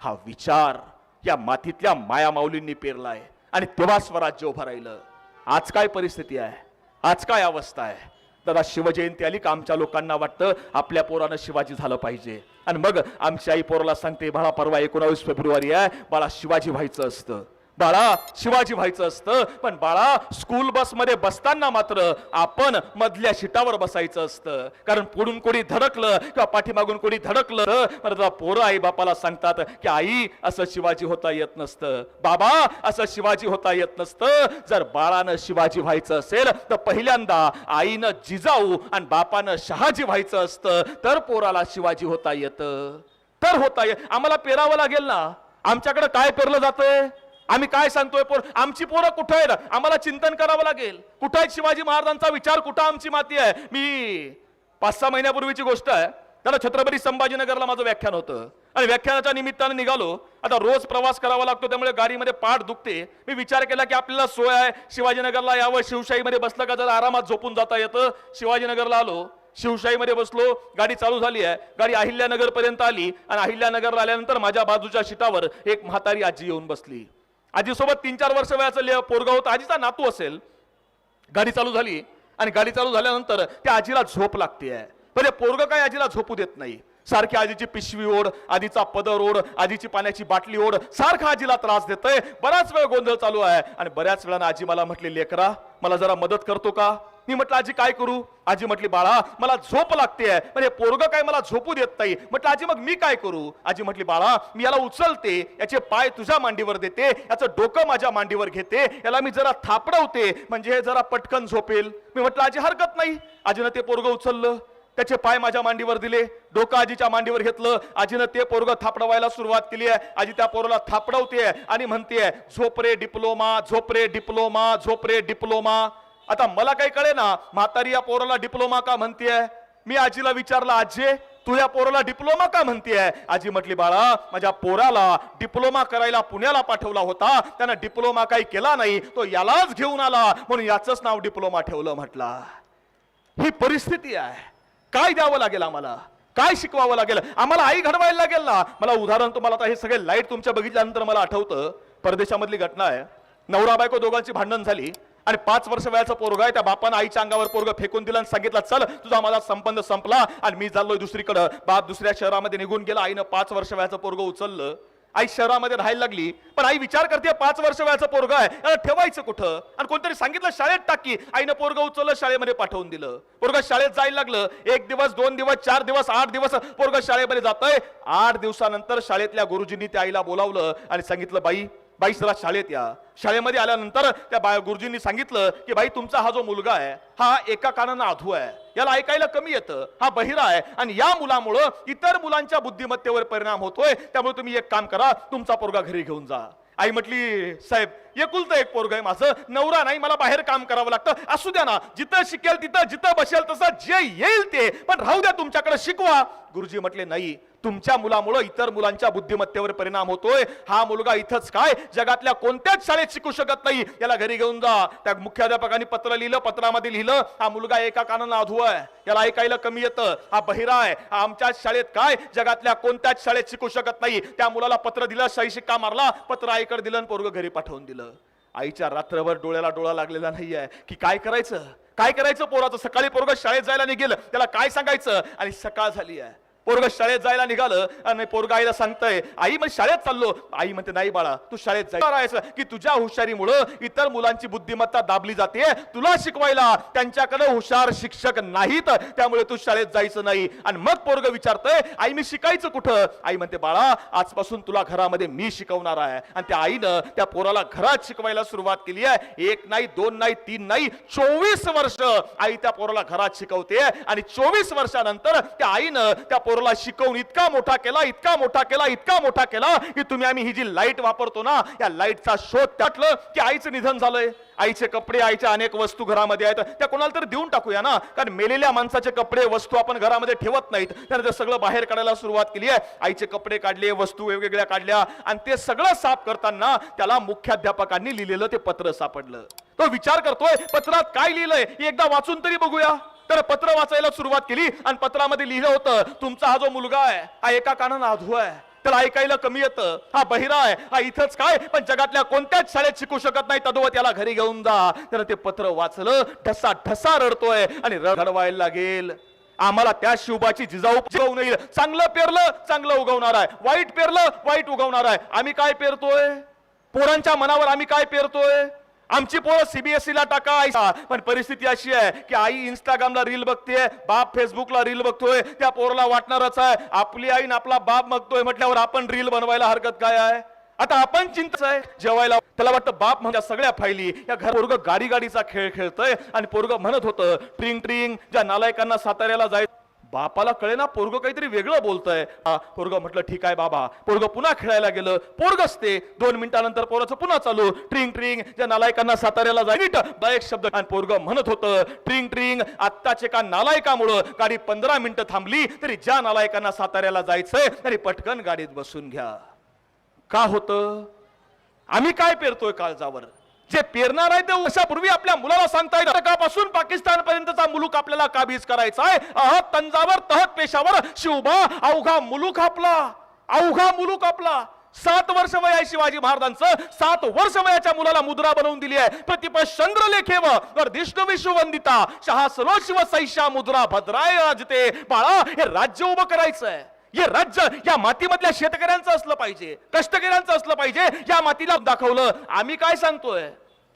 हा विचार या मातीतल्या माया माऊलींनी पेरलाय आणि तेव्हा स्वराज्य उभं राहिलं. आज काय परिस्थिती आहे, आज काय अवस्था आहे. दादा शिवजयंती आली का आमच्या लोकांना वाटतं आपल्या पोरानं शिवाजी झालं पाहिजे. आणि मग आमची आई पोराला सांगते, बाळा परवा 19 फेब्रुवारी आहे, बाळा शिवाजी व्हायचं असतं, बाळा शिवाजी व्हायचं असतं. पण बाळा स्कूल बस मध्ये बसताना मात्र आपण मधल्या सीटावर बसायचं असतं, कारण पुढून कोणी धडकलं किंवा पाठीमागून कोणी धडकलं तर पोरं आई बापाला सांगतात की आई असं शिवाजी होता येत नसतं, बाबा असं शिवाजी होता येत नसतं. जर बाळानं शिवाजी व्हायचं असेल तर पहिल्यांदा आईनं जिजाऊ आणि बापानं शहाजी व्हायचं असतं, तर पोराला शिवाजी होता येतं. तर होता आम्हाला पेरावं लागेल ना. आमच्याकडे काय पेरलं जातंय, आम्ही काय सांगतोय, आमची पोरं कुठं आहेत, आम्हाला चिंतन करावं लागेल. कुठं आहेत शिवाजी महाराजांचा विचार, कुठं आमची माती आहे. मी 5-6 महिन्यापूर्वीची गोष्ट आहे, त्याला छत्रपती संभाजीनगरला माझं व्याख्यान होतं आणि व्याख्यानाच्या निमित्ताने निघालो. आता रोज प्रवास करावा लागतो त्यामुळे गाडीमध्ये पाठ दुखते. मी विचार केला की आपल्याला सोय आहे शिवाजीनगरला यावं, शिवशाहीमध्ये बसलं का जरा आरामात झोपून जाता येतं. शिवाजीनगरला आलो, शिवशाहीमध्ये बसलो, गाडी चालू झाली आहे. गाडी अहिल्यानगर पर्यंत आली आणि अहिल्यानगरला आल्यानंतर माझ्या बाजूच्या सीटावर एक म्हातारी आजी येऊन बसली. आजीसोबत 3-4 वर्ष वयाचं पोरगा होता, आजीचा नातू असेल. गाडी चालू झाली आणि गाडी चालू झाल्यानंतर त्या आजीला झोप लागते. पण पोरग काय आजीला झोपू देत नाही. सारखी आजीची पिशवी ओढ, आजीचा पदर ओढ, आजीची पाण्याची बाटली ओढ, सारखा आजीला त्रास देतोय. बराच वेळ गोंधळ चालू आहे आणि बऱ्याच वेळानं आजी मला म्हटली, लेकरा मला जरा मदत करतो का. मी म्हटलं आजी काय करू. आजी म्हटली, बाळा मला झोप लागते, पण हे पोरग काय मला झोपू देत नाही. म्हटलं आजी मग मी काय करू. आजी म्हटली, बाळा मी याला उचलते, याचे पाय तुझ्या मांडीवर देते, याचं डोकं माझ्या मांडीवर घेते, याला मी जरा थापडवते म्हणजे हे जरा पटकन झोपेल. मी म्हटलं आजी हरकत नाही. आजीनं ते पोरग उचललं, त्याचे पाय माझ्या मांडीवर दिले, डोकं आजीच्या मांडीवर घेतलं. आजीनं ते पोरग थापडवायला सुरुवात केली आहे. आजी त्या पोराला थापडवते आणि म्हणते, झोप रे डिप्लोमा, झोप रे डिप्लोमा, झोप रे डिप्लोमा. आता मला काही कळे ना, म्हातारी या पोराला डिप्लोमा का म्हणतेय. मी आजीला विचारलं, आजी तू या पोराला डिप्लोमा का म्हणतेय. आजी म्हटली, बाळा माझ्या पोराला डिप्लोमा करायला पुण्याला पाठवला होता, त्यानं डिप्लोमा काही केला नाही, तो यालाच घेऊन आला म्हणून याचंच नाव डिप्लोमा ठेवलं. म्हटलं ही परिस्थिती आहे. काय द्यावं लागेल आम्हाला, काय शिकवावं लागेल आम्हाला, आई घडवायला लागेल ना. मला उदाहरण तुम्हाला आता हे सगळे लाईट तुमच्या बघितल्यानंतर मला आठवतं, परदेशामधली घटना आहे. नवरा बायको दोघांची भांडण झाली आणि 5 वर्ष वयाचा पोरगा आहे. त्या बापानं आईच्या अंगावर पोरगा फेकून दिला आणि सांगितलं, चल तुझा माझा संबंध संपला आणि मी चाललोय दुसरीकडं. बाप दुसऱ्या शहरामध्ये निघून गेला. आईनं 5 वर्ष वयाचं पोरगं उचललं. आई शहरामध्ये राहायला लागली, पण आई विचार करते 5 वर्ष वयाचं पोरगं आहे, याला ठेवायचं कुठं. आणि कोणतरी सांगितलं शाळेत टाकी. आईनं पोरगं उचललं, शाळेमध्ये पाठवून दिलं. पोरगं शाळेत जायला लागलं. 1 दिवस 2 दिवस 4 दिवस 8 दिवस पोरगं शाळेमध्ये जातंय. 8 दिवसानंतर शाळेतल्या गुरुजींनी त्या आईला बोलावलं आणि सांगितलं, बाई जरा शाळेत या. शाळेमध्ये आल्यानंतर त्या गुरुजींनी सांगितलं की बाई तुमचा हा जो मुलगा आहे हा एका कानानं अधू आहे, याला ऐकायला कमी येतं, हा बहिरा आहे आणि या मुलामुळं इतर मुलांच्या बुद्धिमत्तेवर परिणाम होतोय, त्यामुळे तुम्ही एक काम करा, तुमचा पोरगा घरी घेऊन जा. आई म्हटली, साहेब एकुलतं एक पोरग आहे माझं, नवरा नाही, मला बाहेर काम करावं लागतं. असू द्या ना, जिथं शिकेल तिथं, जिथं बसेल तसं, जे येईल ते, पण राहू द्या तुमच्याकडे शिकवा. गुरुजी म्हटले, नाही, तुमच्या मुलामुळे इतर मुलांच्या बुद्धिमत्तेवर परिणाम होतोय. हा मुलगा इथंच काय जगातल्या कोणत्याच शाळेत शिकू शकत नाही, याला घरी घेऊन जा. त्या मुख्याध्यापकांनी पत्र लिहिलं. पत्रामध्ये लिहिलं, हा मुलगा एका कानानं अधू आहे, याला ऐकायला कमी येतं, हा बहिरा आहे, हा आमच्याच शाळेत काय जगातल्या कोणत्याच शाळेत शिकू शकत नाही. त्या मुलाला पत्र दिलं, सही शिक्का मारला, पत्र आईकडे दिलं आणि पोरगं घरी पाठवून दिलं. आईच्या रात्रभर डोळ्याला डोळा लागलेला नाहीये की काय करायचं पोराचं. सकाळी पोरगं शाळेत जायला निघेल, त्याला काय सांगायचं, आणि सकाळ झाली आहे. पोरगं शाळेत जायला निघालं आणि पोरगं आईला सांगतंय, आई मी शाळेत चाललो. आई म्हणते, नाही बाळा तू शाळेत जायचं की तुझ्या हुशारीमुळं इतर मुलांची बुद्धिमत्ता दाबली जाते, तुला शिकवायला त्यांच्याकडे हुशार शिक्षक नाहीत, त्यामुळे तू शाळेत जायचं नाही. आणि मग पोरगं विचारतंय, आई मी शिकायचं कुठं. आई म्हणते, बाळा आजपासून तुला घरामध्ये मी शिकवणार आहे. आणि त्या आईनं त्या पोराला घरात शिकवायला सुरुवात केली आहे. 1 नाही 2 नाही 3 नाही 24 वर्ष आई त्या पोराला घरात शिकवते. आणि 24 वर्षानंतर त्या आईनं त्या पोराला शिकवून इतका मोठा केला की तुम्ही आम्ही ही जी लाईट वापरतो ना, या लाईटचा शोध टाकलं की आईचं निधन झालंय. आईचे कपडे, आईच्या अनेक वस्तू घरामध्ये आहेत, त्या कोणाला तरी देऊन टाकूया ना, कारण मेलेल्या माणसाचे कपडे वस्तू आपण घरामध्ये ठेवत नाहीत. त्यानंतर सगळं बाहेर काढायला सुरुवात केली आहे. आईचे कपडे काढले, वस्तू वेगवेगळ्या काढल्या, आणि ते सगळं साफ करताना त्याला मुख्याध्यापकांनी लिहिलेलं ते पत्र सापडलं. तो विचार करतोय, पत्रात काय लिहिलंय एकदा वाचून तरी बघूया. तर पत्र वाचायला सुरुवात केली आणि पत्रामध्ये लिहिलं होतं, तुमचा हा जो मुलगा आहे हा एका कानानं अधू आहे, त्याला ऐकायला कमी येतं, हा बहिरा आहे, हा इथंच काय पण जगातल्या कोणत्याच शाळेत शिकू शकत नाही, तद्वत याला घरी घेऊन जा. तर ते पत्र वाचलं, ठसा रडतोय आणि रडवायला लागेल. आम्हाला त्या शिवबाची जिजाऊ नाही, चांगलं पेरलं चांगलं उगवणार आहे, वाईट पेरलं वाईट उगवणार आहे. आम्ही काय पेरतोय, पोरांच्या मनावर आम्ही काय पेरतोय. आमची पोरं सीबीएसईला टाका, पण परिस्थिती अशी आहे की आई इंस्टाग्रामला रील बघतेय, बाप फेसबुकला रील बघतोय. त्या पोराला वाटणारच आहे, आपली आई आपला बाप बघतोय म्हटल्यावर आपण रील बनवायला हरकत काय आहे. आता आपण चिंताच आहे जेवायला, त्याला वाटतं बाप म्हणजे सगळ्या फायली. या घर पोरगं गाडीचा खेळ खेळतय आणि पोरगं म्हणत होतं, ट्रिंग ट्रिंग ज्या नालायकांना साताऱ्याला जायचं. बापाला कळे ना, पोरगं काहीतरी वेगळं बोलतंय. पोरगं म्हटलं ठीक आहे बाबा. पोरगं पुन्हा खेळायला गेलं, पोरगंच ते. 2 मिनिटानंतर पोराचं पुन्हा चालू, ट्रिंग ट्रिंग ज्या नालायकांना साताऱ्याला जायचं. एक शब्द, आणि पोरगं म्हणत होतं, ट्रिंग ट्रिंग आत्ताचे का नालायकामुळं गाडी 15 मिनिटं थांबली तरी ज्या नालायकांना साताऱ्याला जायचंय तरी पटकन गाडीत बसून घ्या. का होतं, आम्ही काय पेरतोय काळजावर. जे पेरणार आहे ते वर्षापूर्वी आपल्या मुलाला सांगताय, पासून पाकिस्तान पर्यंतचा मुलूक आपल्याला काबीज करायचा आहे. अहत तंजावर तहत पेशावर शिवबा अवघा मुलूक आपला. 7 वर्ष वय आहे शिवाजी महाराजांचं. 7 वर्ष वयाच्या मुलाला मुद्रा बनवून दिली आहे. प्रतिप चंद्रलेखेव वर्धिष्णु विश्ववंदिता शहा सरो शिव सैषा मुद्रा भद्राय राजते. बाळा, हे राज्य उभं करायचंय. हे राज्य या मातीमधल्या शेतकऱ्यांचं असलं पाहिजे, कष्टकऱ्यांचं असलं पाहिजे. या मातीला दाखवलं. आम्ही काय सांगतोय,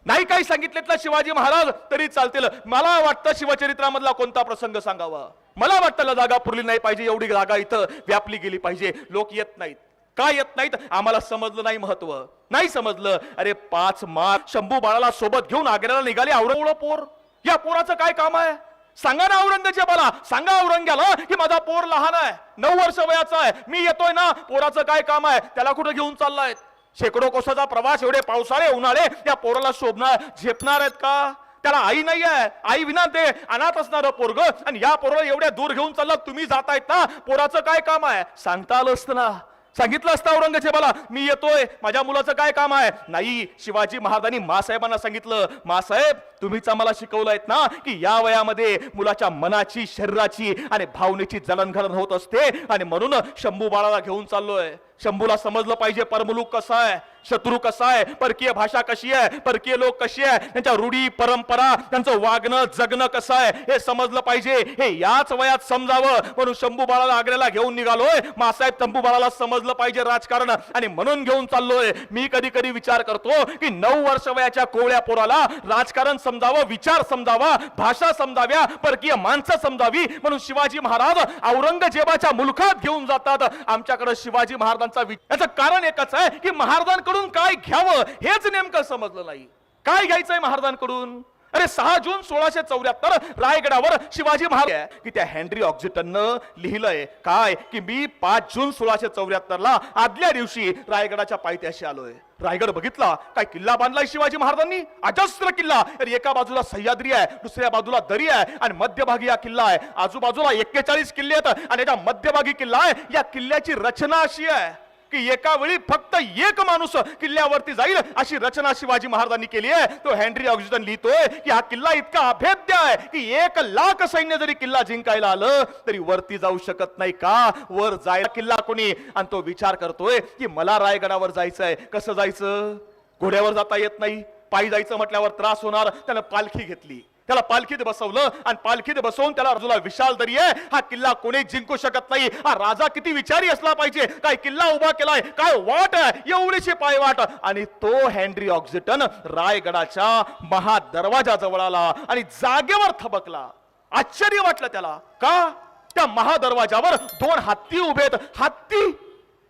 नाही काही सांगितलेत शिवाजी महाराज तरी चालतील. मला वाटतं शिवचरित्रामधला कोणता प्रसंग सांगावा. मला वाटतं जागा पुरली नाही पाहिजे, एवढी जागा इथं व्यापली गेली पाहिजे. लोक येत नाहीत. काय येत नाहीत, आम्हाला समजलं नाही, महत्व नाही समजलं. अरे 5 मार्च शंभू बाळाला सोबत घेऊन आग्र्याला निघाले औरंगाबाद पोर. या पोराचं काय काम आहे सांगा ना औरंगजेबाला, सांगा औरंग्याला की माझा पोर लहान आहे, 9 वर्ष वयाचा आहे, मी येतोय ना. पोराचं काय काम आहे, त्याला कुठे घेऊन चाललाय. शेकडो कोसाचा प्रवास, एवढे पावसाळे उन्हाळे, त्या पोराला शोभणार झेपणार आहेत का. त्याला आई नाही आहे, आई विना ते अनाथ असणारं पोरग, आणि या पोराला एवढ्या दूर घेऊन चालला तुम्ही जातायत ना, पोराचं काय काम आहे? सांगता आलं असतं ना, सांगितलं असतं औरंगजेबाला मी येतोय, माझ्या मुलाचं काय काम आहे? नाही, शिवाजी महाराजांनी मासाहेबांना सांगितलं, मासाहेब तुम्हीच आम्हाला शिकवलंयत ना की या वयामध्ये मुलाच्या मनाची, शरीराची आणि भावनेची जडणघडण होत असते, आणि म्हणून शंभू बाळाला घेऊन चाललोय. शंभूला समजलं पाहिजे परमुलूक कसा आहे, शत्रू कसा आहे, परकीय भाषा कशी आहे, परकीय लोक कशी आहे, त्यांच्या रूढी परंपरा, त्यांचं वागणं जगणं कसं आहे हे समजलं पाहिजे. हे याच वयात समजावं म्हणून शंभू बाळाला आग्र्याला घेऊन निघालोय. मासाहेब शंभू बाळाला समजलं पाहिजे राजकारण, आणि म्हणून घेऊन चाललोय. मी कधी कधी विचार करतो की 9 वर्ष वयाच्या कोवळ्या पोराला राजकारण समजावं, विचार समजावा, भाषा समजाव्या, परकीय माणसं समजावी म्हणून शिवाजी महाराज औरंगजेबाच्या मुलखात घेऊन जातात. आमच्याकडे शिवाजी महाराजांचा याचं कारण एकच आहे की महाराजांकडून काय घ्यावं हेच नेमकं समजलं नाही. काय घ्यायचंय महाराजांकडून? अरे 6 जून 1674 रायगडावर शिवाजी महाराज की त्या हेनरी ऑक्झिटननं लिहिलंय काय की मी 5 जून 1674 आदल्या दिवशी रायगडाच्या पायथ्याशी आलोय. रायगड बघितला, काय किल्ला बांधलाय शिवाजी महाराजांनी, अजस्त्र किल्ला. तर एका बाजूला सह्याद्री आहे, दुसऱ्या बाजूला दरी आहे, आणि मध्यभागी हा किल्ला आहे. आजूबाजूला 41 किल्ले आहेत, आणि याच्या मध्यभागी किल्ला आहे. या किल्ल्याची रचना अशी आहे की एका वेळी फक्त एक माणूस किल्ल्यावरती जाईल अशी रचना शिवाजी महाराजांनी केली आहे. तो हेनरी ऑक्झिटन लिहितोय की हा किल्ला इतका अभेद्य आहे की 1,00,000 सैन्य जरी किल्ला जिंकायला आलं तरी वरती जाऊ शकत नाही. का? वर जायला किल्ला कोणी? आणि तो विचार करतोय की मला रायगडावर जायचंय, कसं जायचं? घोड्यावर जाता येत नाही, पायी जायचं म्हटल्यावर त्रास होणार. त्यानं पालखी घेतली, त्याला पालखीत बसवलं, आणि पालखीत बसवून त्याला बाजूला विशाल दरी आहे. हा किल्ला कोणी जिंकू शकत नाही. हा राजा किती विचारी असला पाहिजे, काय किल्ला उभा केलाय, काय वाट आहे, एवढीशी पायवाट. आणि तो हेनरी ऑक्झिटन रायगडाच्या महादरवाजाजवळ आला आणि जागेवर थबकला. आश्चर्य वाटलं त्याला. का? त्या महादरवाजावर 2 हत्ती उभेत. हत्ती?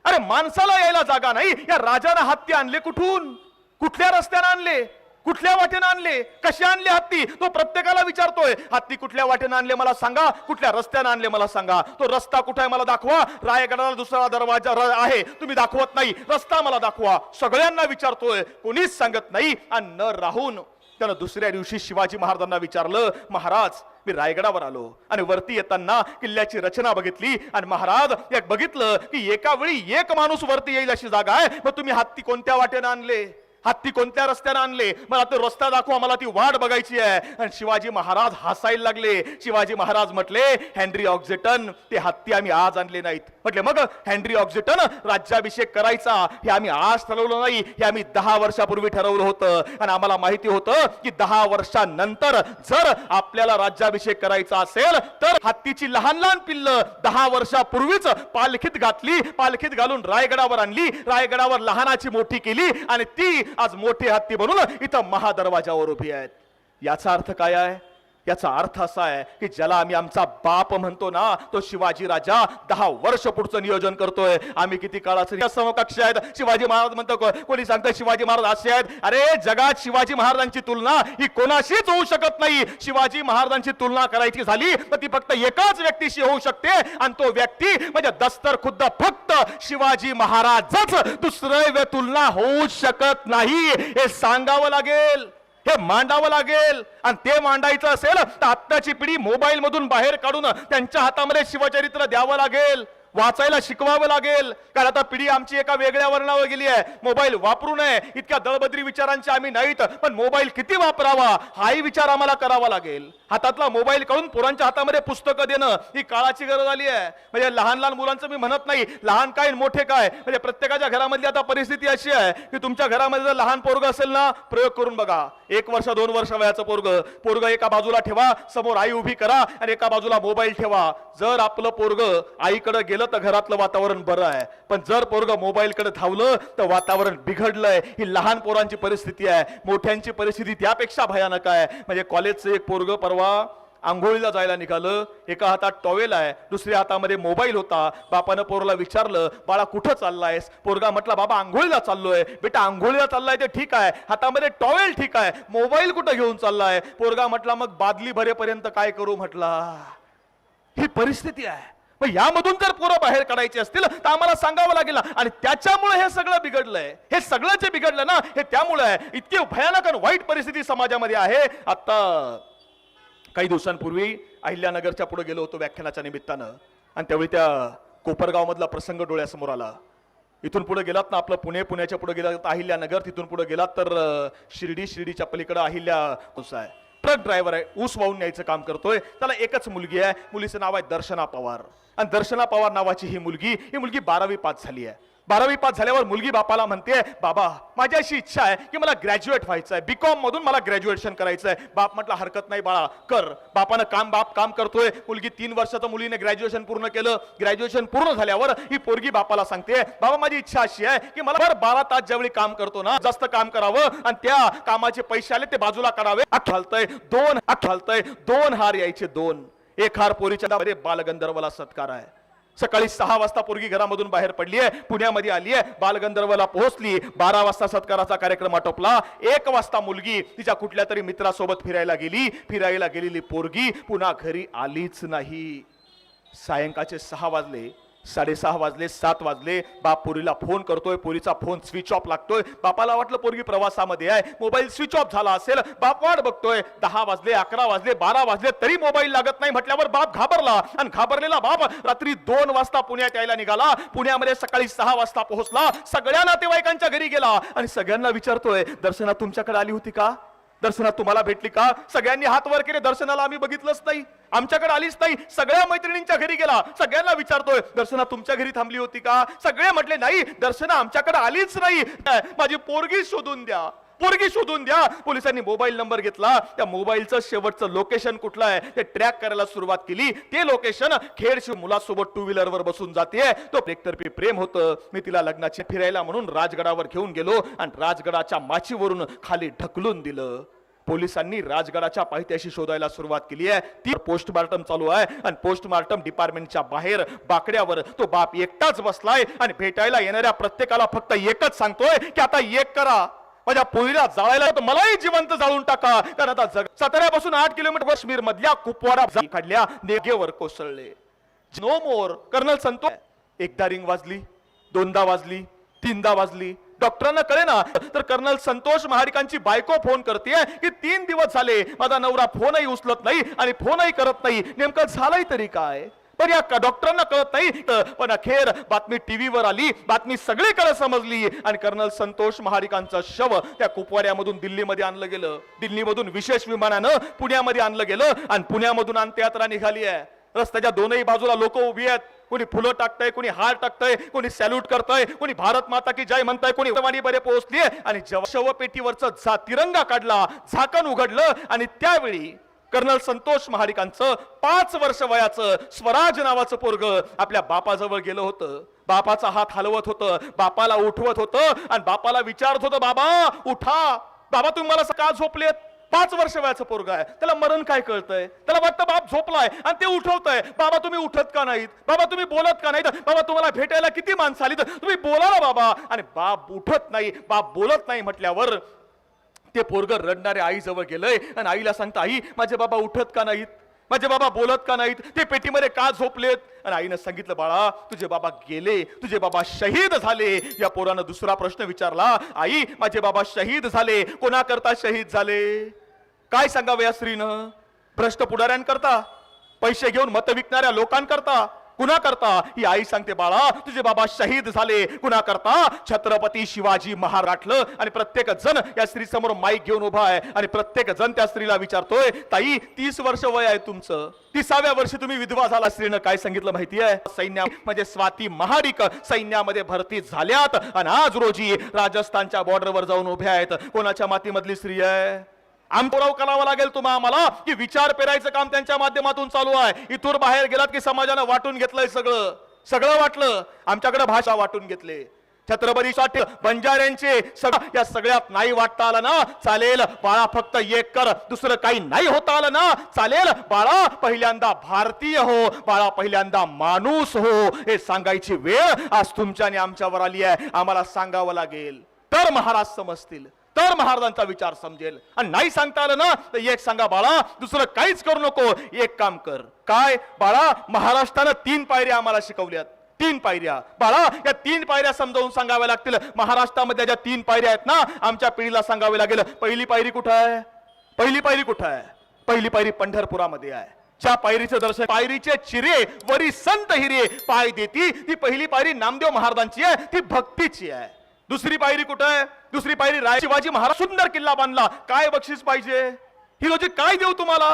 अरे माणसाला यायला जागा नाही, या राजाने हत्ती आणले कुठून? कुठल्या रस्त्याने आणले, कुठल्या वाटेने आणले, कसे आणले हत्ती? तो प्रत्येकाला विचारतोय, हत्ती कुठल्या वाटेने आणले मला सांगा, कुठल्या रस्त्याने आणले मला सांगा. तो रस्ता कुठे आहे मला दाखवा. रायगडाला दुसरा दरवाजा आहे, तुम्ही दाखवत नाही, रस्ता मला दाखवा. सगळ्यांना विचारतोय, कोणीच सांगत नाही. आणि न राहून त्यानं दुसऱ्या दिवशी शिवाजी महाराजांना विचारलं, महाराज मी रायगडावर आलो आणि वरती येताना किल्ल्याची रचना बघितली, आणि महाराज एक बघितलं की एका वेळी एक माणूस वरती येईल अशी जागा आहे. मग तुम्ही हत्ती कोणत्या वाटेने आणले, हत्ती कोणत्या रस्त्याने आणले, मला तो रस्ता दाखवा, मला ती वाट बघायची आहे. आणि शिवाजी महाराज हसायला लागले. शिवाजी महाराज म्हटले, हेनरी ऑक्झिटन ते हत्ती आम्ही आज आणले नाहीत. म्हटले मग? हेनरी ऑक्झिटन राज्याभिषेक करायचा हे आम्ही आज ठरवलं नाही, हे आम्ही 10 वर्षापूर्वी ठरवलं होतं. आणि आम्हाला माहिती होतं की 10 वर्षांनंतर जर आपल्याला राज्याभिषेक करायचा असेल तर हत्तीची लहान लहान पिल्लं 10 वर्षापूर्वीच पालखीत घातली, पालखीत घालून रायगडावर आणली, रायगडावर लहानाची मोठी केली, आणि ती आज मोठे हत्ती बनून इथं महादरवाजावर उभी आहेत. याचा अर्थ काय आहे? याचा अर्थ असा आहे की ज्याला आम्ही आमचा बाप म्हणतो ना, तो शिवाजी राजा 10 वर्ष पुढचं नियोजन करतोय. आम्ही किती काळाचं समकक्ष आहेत. शिवाजी महाराज म्हणतो, कोणी सांगतं शिवाजी महाराज असे आहेत. अरे जगात शिवाजी महाराजांची तुलना ही कोणाशीच होऊ शकत नाही. शिवाजी महाराजांची तुलना करायची झाली तर ती फक्त एकाच व्यक्तीशी होऊ शकते, आणि तो व्यक्ती म्हणजे दस्तर खुद्द फक्त शिवाजी महाराजच. दुसरं तुलना होऊ शकत नाही. हे सांगावं लागेल, हे मांडावं लागेल. आणि ते मांडायचं असेल तर आत्ताची पिढी मोबाईल मधून बाहेर काढून त्यांच्या हातामध्ये शिवचरित्र द्यावं लागेल, वाचायला शिकवावं लागेल. कारण आता पिढी आमची एका वेगळ्या वर्णावर गेली आहे. मोबाईल वापरू नये इतक्या दळबद्री विचारांचे आम्ही नाहीत, पण मोबाईल किती वापरावा हाही विचार आम्हाला करावा लागेल. हातातला मोबाईल काढून पोरांच्या हातामध्ये पुस्तकं देणं ही काळाची गरज आली आहे. म्हणजे लहान लहान मुलांचं मी म्हणत नाही, लहान काय मोठे काय, म्हणजे प्रत्येकाच्या घरामधली आता परिस्थिती अशी आहे की तुमच्या घरामध्ये जर लहान पोरग असेल ना, प्रयोग करून बघा. 1 वर्ष 2 वर्ष वयाचं पोरग एका बाजूला ठेवा, समोर आई उभी करा, आणि एका बाजूला मोबाईल ठेवा. जर आपलं पोरग आईकडे गेलं तर घरातलं वातावरण बरं आहे, पण जर पोरग मोबाईल कडे धावलं तर वातावरण बिघडलंय. ही लहान पोरांची परिस्थिती आहे. मोठ्यांची परिस्थिती त्यापेक्षा भयानक आहे. म्हणजे कॉलेजचं एक पोरग परवा आंघोळीला जायला निघालं, एका हातात टॉवेल आहे, दुसऱ्या हातामध्ये मोबाईल होता. बापानं पोरला विचारलं, बाळा कुठं चाललायस? पोरगा म्हटला, बाबा आंघोळीला चाललोय. बेटा आंघोळीला चाललाय ते ठीक आहे, हातामध्ये टॉवेल ठीक आहे, मोबाईल कुठं घेऊन चाललाय? पोरगा म्हटला, मग बादली भरेपर्यंत काय करू? म्हटला ही परिस्थिती आहे. मग यामधून जर पोरं बाहेर काढायची असतील तर आम्हाला सांगावं लागेल ना. आणि त्याच्यामुळे हे सगळं बिघडलंय. हे सगळं जे बिघडलं ना हे त्यामुळे आहे. इतकी भयानक आणि वाईट परिस्थिती समाजामध्ये आहे. आता काही दिवसांपूर्वी अहिल्यानगरच्या पुढे गेलो होतो व्याख्यानाच्या निमित्तानं, आणि त्यावेळी त्या कोपरगाव मधला प्रसंग डोळ्यासमोर आला. इथून पुढे गेलात ना आपलं पुणे, पुण्याच्या पुढे गेलात अहिल्यानगर, तिथून पुढे गेलात तर शिर्डी, शिर्डीच्या पलीकडे अहिल्या आहे. ट्रक ड्रायव्हर आहे, ऊस वाहून न्यायचं काम करतोय. त्याला एकच मुलगी आहे, मुलीचं नाव आहे दर्शना पवार. आणि दर्शना पवार नावाची ही मुलगी 12वी पास झाली आहे. 12वी पास झाल्यावर मुलगी बापाला म्हणते, बाबा माझी अशी इच्छा आहे की मला ग्रॅज्युएट व्हायचं आहे, बीकॉम मधून मला ग्रॅज्युएशन करायचं आहे. बाप म्हटलं हरकत नाही बाळा, कर. बाप काम करतोय. मुलगी 3 वर्षाचं मुलीने ग्रॅज्युएशन पूर्ण केलं. ग्रॅज्युएशन पूर्ण झाल्यावर ही पोरगी बापाला सांगते, बाबा माझी इच्छा अशी आहे की मला 12 तास ज्यावेळी काम करतो ना, जास्त काम करावं आणि त्या कामाचे पैसे आले ते बाजूला काढावे. घालतय 2 हार यायचे, 2. एक हार पोरीच्या बालगंधर्वला सत्कार आहे. सकाळी 6 वाजता पोरगी घरामधून बाहेर पडली आहे, पुण्यामध्ये आली आहे, बालगंधर्वला पोहोचली. 12 वाजता सत्काराचा कार्यक्रम आटोपला. 1 वाजता मुलगी तिच्या कुठल्या तरी मित्रासोबत फिरायला गेलेली पोरगी पुन्हा घरी आलीच नाही. सायंकाळचे 6 वाजले, 6:30 वाजले, 7 वाजले. बाप पोरीला फोन करतोय, पोरीचा फोन स्विच ऑफ लागतोय. बापाला वाटलं पोरगी प्रवासामध्ये आहे, मोबाईल स्विच ऑफ झाला असेल. बाप वाट बघतोय. 10 वाजले, 11 वाजले, 12 वाजले, तरी मोबाईल लागत नाही म्हटल्यावर बाप घाबरला. आणि घाबरलेला बाप रात्री 2 वाजता पुण्यात यायला निघाला. पुण्यामध्ये सकाळी 6 वाजता पोहोचला. सगळ्या नातेवाईकांच्या घरी गेला आणि सगळ्यांना विचारतोय, दर्शना तुमच्याकडे आली होती का? दर्शना तुम्हाला भेटली का? सगळ्यांनी हात वर केले. दर्शनाला आम्ही बघितलंच नाही, आमच्याकडे आलीच नाही. सगळ्या मैत्रिणींच्या घरी गेला, सगळ्यांना विचारतोय, दर्शना तुमच्या घरी थांबली होती का? सगळे म्हटले नाही, दर्शना आमच्याकडे आलीच नाही. माझी पोरगी शोधून द्या. पोलिसांनी मोबाईल नंबर घेतला. त्या मोबाईलचं शेवटचं लोकेशन कुठलं आहे ते ट्रॅक करायला सुरुवात केली. ते लोकेशन खेडशी मुलासोबत 2 व्हीलरवर बसून जाते. तो एकतर्फी प्रेम होतं. मी तिला लग्नाची फिरायला म्हणून राजगडावर घेऊन गेलो आणि राजगडाच्या माचीवरून खाली ढकलून दिलं. पोलिसांनी राजगडाच्या पायथ्याशी शोधायला सुरुवात केली आहे. ती पोस्टमार्टम चालू आहे आणि पोस्टमार्टम डिपार्टमेंटच्या बाहेर बाकड्यावर तो बाप एकटाच बसलाय आणि भेटायला येणाऱ्या प्रत्येकाला फक्त एकच सांगतोय की आता एक करा, माझ्या पोरीला जाळायला तर मलाही जिवंत जाळून टाका. कारण आता साताऱ्यापासून 8 किलोमीटर काश्मीर मधल्या कुपवाडा काढल्या नेगेवर कोसळले. नो मोर. कर्नल संतोष. एकदा रिंग वाजली, 2दा वाजली, 3दा वाजली. डॉक्टरांना कळे ना तर कर्नल संतोष महाडिकांची बायको फोन करते की 3 दिवस झाले माझा नवरा फोनही उचलत नाही आणि फोनही करत नाही, नेमकं झालंय तरी काय? पण या डॉक्टरांना कळत नाही. पण अखेर बातमी टीव्हीवर आली, बातमी सगळीकडे समजली आणि कर्नल संतोष महाडिकांचं शव त्या कुपवाड्यामधून दिल्लीमध्ये आणलं गेलं. दिल्लीमधून विशेष विमानानं पुण्यामध्ये आणलं गेलं आणि पुण्यामधून अंत्ययात्रा निघाली आहे. रस्त्याच्या दोनही बाजूला लोक उभी आहेत. कोणी फुलं टाकतंय, कोणी हार टाकतंय, कोणी सॅल्यूट करतंय, कोणी भारत माता की जय म्हणताय, कोणी वाणी बरे पोहोचलीये. आणि जेव्हा शवपेटीवरचा तिरंगा काढला, झाकण उघडलं आणि त्यावेळी कर्नल संतोष महाडिकांचं 5 वर्ष वयाचं स्वराज नावाचं पोरग आपल्या बापाजवळ गेलं होतं. बापाचा हात हलवत होतं, बापाला उठवत होतं आणि बापाला विचारत होतं, बाबा उठा, बाबा तुम्ही मला का झोपलेत? 5 वर्ष वयाचं पोरग आहे, त्याला मरण काय कळतंय? त्याला वाटतं बाप झोपलाय आणि ते उठवतंय. बाबा तुम्ही उठत का नाहीत? बाबा तुम्ही बोलत का नाहीत? बाबा तुम्हाला भेटायला किती माणसं आली, तुम्ही बोला ना बाबा. आणि बाप उठत नाही, बाप बोलत नाही म्हटल्यावर ते पोरग रडणाऱ्या आईजवळ गेलंय आणि आईला सांगता, आई माझे बाबा उठत का नाहीत? माझे बाबा बोलत का नाहीत? ते पेटीमध्ये का झोपलेत? आणि आईनं सांगितलं, बाळा तुझे बाबा गेले, तुझे बाबा शहीद झाले. या पोरानं दुसरा प्रश्न विचारला, आई माझे बाबा शहीद झाले, कोणाकरता शहीद झाले? काय सांगावं या स्त्रीनं? भ्रष्ट पुढाऱ्यांकरता, पैसे घेऊन मत विकणाऱ्या लोकांकरता, कुणा करता? ही आई सांगते, बाळा तुझे बाबा शहीद झाले, कुणा करता? छत्रपती शिवाजी महाराजलं. आणि प्रत्येक जण या स्त्री समोर माईक घेऊन उभा आहे आणि प्रत्येक जण त्या स्त्रीला विचारतोय, ताई 30 वर्ष वय आहे तुमचं, 30व्या वर्षी तुम्ही विधवा झाला. स्त्रीनं काय सांगितलं माहितीये? सैन्या म्हणजे स्वाती महाडिक सैन्यामध्ये भरती झाल्यात आणि आज रोजी राजस्थानच्या बॉर्डरवर जाऊन उभ्या आहेत. कोणाच्या मातीमधली स्त्री आहे? आमपोराव करावा लागेल आम्हाला की विचार पेरायचं काम त्यांच्या माध्यमातून चालू आहे. इथून बाहेर गेलात की समाजानं वाटून घेतलंय, सगळं वाटलं. आमच्याकडे भाषा वाटून घेतले. छत्रपती साठी बंजाऱ्यांचे या सगळ्यात नाही वाटता आलं ना चालेल बाळा, फक्त एक कर, दुसरं काही नाही होता आलं ना चालेल बाळा, पहिल्यांदा भारतीय हो बाळा, पहिल्यांदा माणूस हो, हे सांगायची वेळ आज तुमच्या आणि आमच्यावर आली आहे. आम्हाला सांगावं लागेल तर महाराज समजतील, तर महाराजांचा विचार समजेल. आणि नाही सांगता आलं ना तर एक सांगा, बाळा दुसरं काहीच करू नको, एक काम कर. काय बाळा, महाराष्ट्रानं 3 पायऱ्या आम्हाला शिकवल्यात. 3 पायऱ्या बाळा, या 3 पायऱ्या समजावून सांगाव्या लागतील. महाराष्ट्रामध्ये ज्या 3 पायऱ्या आहेत ना, आमच्या पिढीला सांगावे लागेल. पहिली पायरी कुठं आहे? पहिली पायरी कुठं आहे? पहिली पायरी पंढरपुरामध्ये आहे. ज्या पायरीचं दर्शन, पायरीचे चिरे वरी संत हिरे पाय देती, ती पहिली पायरी नामदेव महाराजांची आहे, ती भक्तीची आहे. दुसरी पायरी कुठं आहे? दुसरी पायरी शिवाजी महाराज सुंदर किल्ला बांधला, काय बक्षीस पाहिजे? हिरोजी काय देऊ तुम्हाला?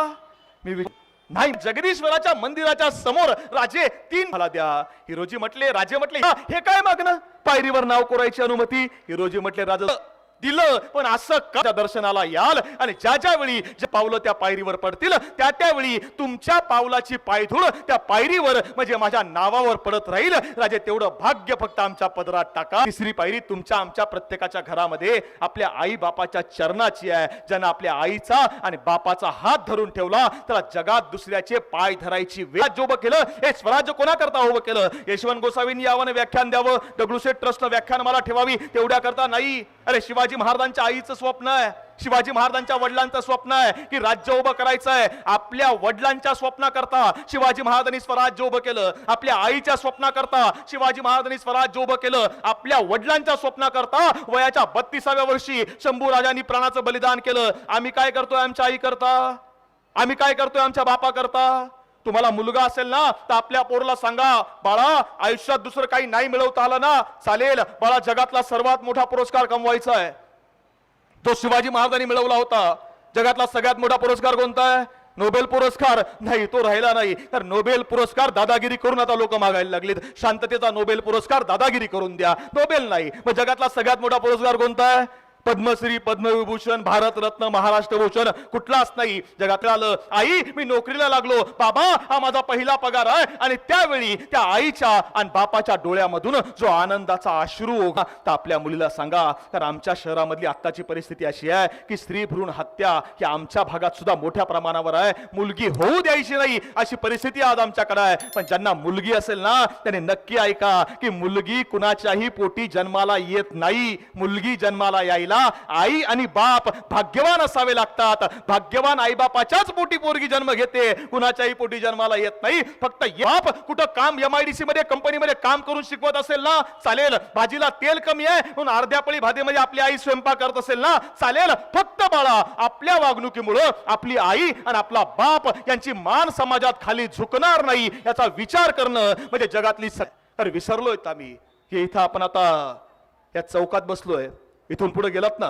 नाही, जगदीश्वराच्या मंदिराच्या समोर राजे 3 मला द्या. हिरोजी म्हटले, राजे म्हटले हे काय मागणं? पायरीवर नाव कोरायची अनुमती. हिरोजी म्हटले, राजा दिलं, पण असं का दर्शनाला याल आणि ज्या वेळी जे पावलं त्या पायरीवर पडतील त्यावेळी तुमच्या पावलाची पायधूळ त्या पायरीवर म्हणजे माझ्या नावावर पडत राहील. राजे तेवढं भाग्य फक्त आमच्या पदरात टाका. तिसरी पायरी तुमच्या आमच्या प्रत्येकाच्या घरामध्ये आपल्या आई बापाच्या चरणाची आहे. ज्यानं आपल्या आईचा आणि बापाचा हात धरून ठेवला त्याला जगात दुसऱ्याचे पाय धरायची वेळ जो उभं केलं. हे स्वराज्य कोणाकरता उभं केलं? यशवंत गोसावींनी यावं व्याख्यान द्यावं, दगडूशेठ ट्रस्टनं व्याख्यान मला ठेवावी, तेवढ्या करता नाही. अरे शिवाजी महाराजांच्या आईचं स्वप्न आहे, शिवाजी महाराजांच्या वडिलांचं स्वप्न आहे की राज्य उभं करायचं आहे. आपल्या वडिलांच्या स्वप्नाकरता शिवाजी महाराजांनी स्वराज्य उभं केलं. आपल्या आईच्या स्वप्नाकरता शिवाजी महाराजांनी स्वराज्य उभं केलं. आपल्या वडिलांच्या स्वप्नाकरता वयाच्या 32व्या वर्षी शंभू राजांनी प्राणाचं बलिदान केलं. आम्ही काय करतोय आमच्या आई करता? आम्ही काय करतोय आमच्या बापा करता? तुम्हाला मुलगा असेल ना तर आपल्या पोरला सांगा, बाळा आयुष्यात दुसरं काही नाही मिळवता आलं ना चालेल, बाळा जगातला सर्वात मोठा पुरस्कार कमवायचा आहे. तो शिवाजी महाराजांनी मिळवला होता. जगातला सगळ्यात मोठा पुरस्कार कोणता आहे? नोबेल पुरस्कार. नाही, तो राहिला नाही. तर नोबेल पुरस्कार दादागिरी करून आता लोक मागायला लागलेत. शांततेचा नोबेल पुरस्कार दादागिरी करून द्या, नोबेल नाही. मग जगातला सगळ्यात मोठा पुरस्कार कोणता आहे? पद्मश्री, पद्मविभूषण, भारतरत्न, महाराष्ट्रभूषण कुठलाच नाही. जगात आलं, आई मी नोकरीला लागलो, बाबा हा माझा पहिला पगार आहे. आणि त्यावेळी त्या आईच्या आणि बापाच्या डोळ्यामधून जो आनंदाचा अश्रू ओघा, तर आपल्या मुलीला सांगा. तर आमच्या शहरामधली आत्ताची परिस्थिती अशी आहे की स्त्री भ्रूण हत्या ही आमच्या भागात सुद्धा मोठ्या प्रमाणावर आहे. मुलगी होऊ द्यायची नाही अशी परिस्थिती आज आमच्याकडे आहे. पण ज्यांना मुलगी असेल ना त्यांनी नक्की ऐका की मुलगी कुणाच्याही पोटी जन्माला येत नाही. मुलगी जन्माला यायला आई आणि बाप भाग्यवान असावे लागतात. भाग्यवान आई बापाच्याच पोटी पोरगी जन्म घेते, कुणाच्याही पोटी जन्माला येत नाही. फक्त बाप कुठं काम MIDC मध्ये कंपनीमध्ये काम करून शिकवत असेल ना चालेल, भाजीला तेल कमी आहे म्हणून अर्ध्या पळी भाजीमध्ये आपली आई स्वयंपाक करत असेल ना चालेल. फक्त बाळा आपल्या वागणुकीमुळे आपली आई आणि आपला बाप यांची मान समाजात खाली झुकणार नाही याचा विचार करणं म्हणजे जगातली तर विसरलोय आम्ही. हे इथं आपण आता या चौकात बसलोय, इथून पुढे गेलात ना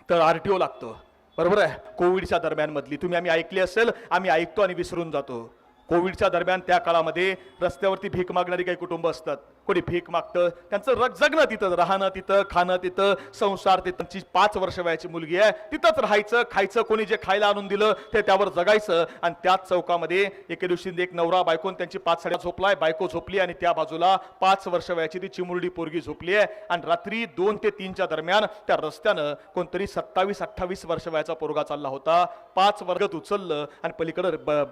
तर RTO लागतो, बरोबर आहे? कोविडच्या दरम्यान मधली आम्ही ऐकली असेल, आम्ही ऐकतो आणि विसरून जातो. कोविडच्या दरम्यान त्या काळामध्ये रस्त्यावरती भीक मागणारी काही कुटुंब असतात. कोणी भीक मागतं, त्यांचं जगणं तिथं, राहणं तिथं, खाणं तिथं, संसार तिथं. त्यांची 5 वर्ष वयाची मुलगी आहे, तिथंच राहायचं, खायचं, कोणी जे खायला आणून दिलं ते त्यावर जगायचं. आणि त्याच चौकामध्ये एके दिवशी एक नवरा बायको त्यांची 5 साड्या झोपलाय, बायको झोपली आणि त्या बाजूला 5 वर्ष वयाची ती चिमुरडी पोरगी झोपली आहे. आणि रात्री 2 ते 3च्या दरम्यान त्या रस्त्यानं कोणतरी 27-28 वर्ष वयाचा पोरगा चालला होता. 5 वर्गात उचललं आणि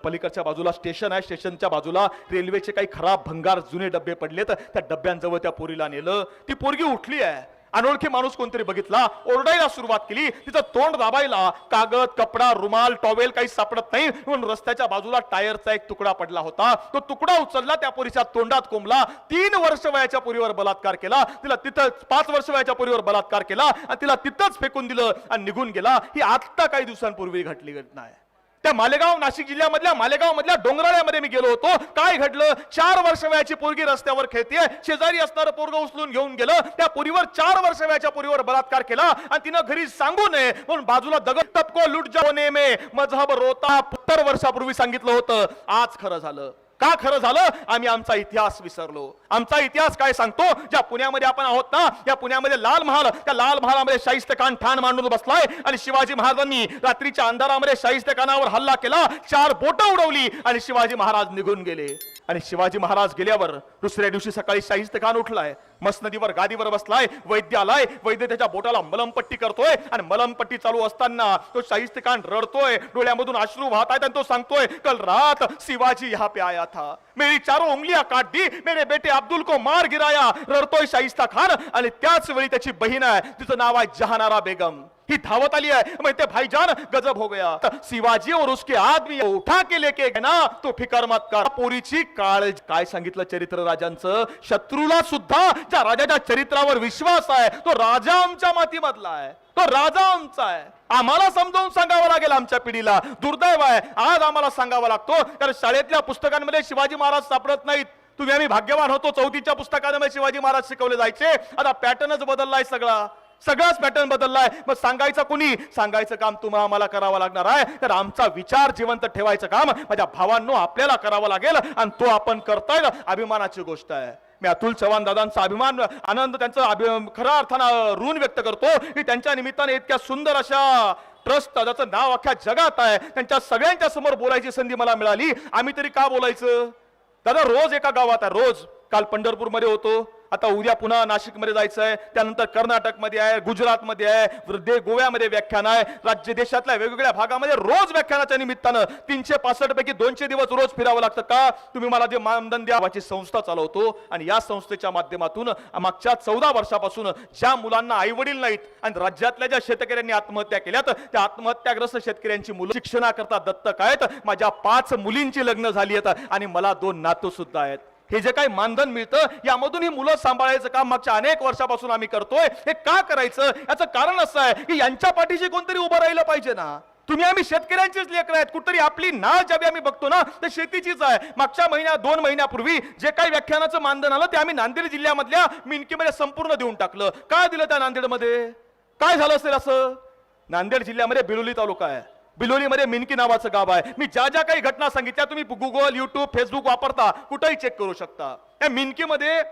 पलीकडच्या बाजूला स्टेशन आहे, स्टेशनच्या बाजूला रेल्वेचे काही खराब भंगार जुने डबे पडलेत, त्या डब्यांजवळ त्या पोरीला नेलं. ती पोरगी उठली आहे, अनोळखी माणूस कोणतरी बघितला, ओरडायला सुरुवात केली. तिचं तोंड दाबायला कागद, कपडा, रुमाल, टॉवेल काही सापडत नाही म्हणून रस्त्याच्या बाजूला टायरचा एक तुकडा पडला होता. तो तुकडा उचलला, त्या पोरीच्या तोंडात कोंबला. 3 वर्ष वयाच्या पोरीवर बलात्कार केला, तिला तिथं 5 वर्ष वयाच्या पोरीवर बलात्कार केला आणि तिला तिथंच फेकून दिलं आणि निघून गेला. ही आत्ता काही दिवसांपूर्वी घडली घटना आहे. त्या मालेगाव, नाशिक जिल्ह्यामधल्या मालेगावमधल्या डोंगराळ्यामध्ये मी गेलो होतो. काय घडलं? 4 वर्ष वयाची पोरगी रस्त्यावर खेळतीये, शेजारी असणारं पोरग उचलून घेऊन गेलं. त्या पोरीवर 4 वर्ष वयाच्या पोरीवर बलात्कार केला आणि तिनं घरी सांगू नये म्हणून बाजूला दगड टपको लुट जाओ नेमे मजहब रोता 70 वर्षापूर्वी सांगितलं होतं. आज खरं झालं. का खरं झालं? आम्ही आमचा इतिहास विसरलो. आमचा इतिहास काय सांगतो? ज्या पुण्यामध्ये आपण आहोत ना, या पुण्यामध्ये लाल महाल, त्या लाल महालामध्ये शाहिस्ते खान ठाण मांडून बसलाय आणि शिवाजी महाराजांनी रात्रीच्या अंधारामध्ये शाहिस्ते खानावर हल्ला केला, 4 बोटं उडवली आणि शिवाजी महाराज निघून गेले. आणि शिवाजी महाराज गेल्यावर दुसऱ्या दिवशी सकाळी शाहिस्ते खान उठलाय, मसनदीवर गादीवर बसलाय, वैद्य आलाय, वैद्य त्याच्या बोटाला मलमपट्टी करतोय आणि मलमपट्टी चालू असताना तो शाहिस्ते खान रडतोय, डोळ्यामधून अश्रू वाहत आहेत आणि तो सांगतोय, कल रात शिवाजी यहाँ पे आया था, मेरी चारों उंगलियां काट दी, मेरे बेटे अब्दुल को मार गिराया, रडतोय शाइस्ता खान. आणि त्याच वेळी त्याची बहीण आहे, तिचं नाव आहे जहानारा बेगम. ही धावत आली आहे, म्हणते भाईजान गजब हो गया, शिवाजी और उसके आदमी उठा के लेके गए ना, तो फिकर मत कर. पोरीची काळज. काय सांगितलं चरित्र राजांचं? शत्रूला सुद्धा ज्या राजाच्या चरित्रावर विश्वास आहे, तो राजा आमच्या मातीमधला आहे, तो राजा आमचा आहे. आम्हाला समजावून सांगावं लागेल आमच्या पिढीला. दुर्दैव आहे आज आम्हाला सांगावं लागतो, कारण शाळेतल्या पुस्तकांमध्ये शिवाजी महाराज सापडत नाहीत. तुम्ही आम्ही भाग्यवान होतो, 4थीच्या पुस्तकांमध्ये शिवाजी महाराज शिकवले जायचे. आता पॅटर्नच बदललाय, सगळाच पॅटर्न बदललाय. मग सांगायचं कुणी? सांगायचं काम तुम्हाला आम्हाला करावं लागणार आहे. तर आमचा विचार जिवंत ठेवायचं काम माझ्या भावांनो आपल्याला करावं लागेल, आणि तो आपण करताय. अभिमानाची गोष्ट आहे. मी अतुल चव्हाण दादांचा अभिमान, आनंद, त्यांचं खऱ्या अर्थानं ऋण व्यक्त करतो की त्यांच्या निमित्ताने इतक्या सुंदर अशा ट्रस्ट, ज्याचं नाव अख्ख्या जगात आहे, त्यांच्या सगळ्यांच्या समोर बोलायची संधी मला मिळाली. आम्ही तरी का बोलायचं? दादा रोज एका गावात आहे, रोज. काल पंढरपूरमध्ये होतो, आता उद्या पुन्हा नाशिकमध्ये जायचं आहे, त्यानंतर कर्नाटकमध्ये आहे, गुजरातमध्ये आहे, गोव्यामध्ये व्याख्यान आहे. राज्य देशातल्या वेगवेगळ्या भागामध्ये रोज व्याख्यानाच्या निमित्तानं 365 पैकी 200 दिवस रोज फिरावं लागतं. का? तुम्ही मला जे मानधन द्यावाची संस्था चालवतो, आणि या संस्थेच्या माध्यमातून मागच्या 14 वर्षापासून ज्या मुलांना आई वडील नाहीत, आणि राज्यातल्या ज्या शेतकऱ्यांनी आत्महत्या केल्यात, त्या आत्महत्याग्रस्त शेतकऱ्यांची मुलं शिक्षणाकरता दत्तक आहेत. माझ्या 5 मुलींची लग्न झाली आहेत, आणि मला 2 नातू सुद्धा आहेत. हे जे काही मानधन मिळतं, यामधून ही मुलं सांभाळायचं काम मागच्या अनेक वर्षापासून आम्ही करतोय. हे का करायचं? याचं कारण असं आहे की यांच्या पाठीशी कोणतरी उभं राहिलं पाहिजे ना. तुम्ही आम्ही शेतकऱ्यांचीच लेकरं आहेत. कुठतरी आपली नाळ ज्यावेळी आम्ही बघतो ना, ते शेतीचीच आहे. मागच्या 2 महिन्यापूर्वी जे काही व्याख्यानाचं मानधन आलं, ते आम्ही नांदेड जिल्ह्यामधल्या मिनकीमध्ये संपूर्ण देऊन टाकलं. काय दिलं त्या नांदेडमध्ये? काय झालं असेल असं? नांदेड जिल्ह्यामध्ये बिलोली तालुका आहे, बिलोलीमध्ये मिनकी नावाचं गाव आहे. मी ज्या ज्या काही घटना सांगितल्या तुम्ही गुगल, युट्यूब, फेसबुक वापरता, कुठेही चेक करू शकता. या मिनकीमध्ये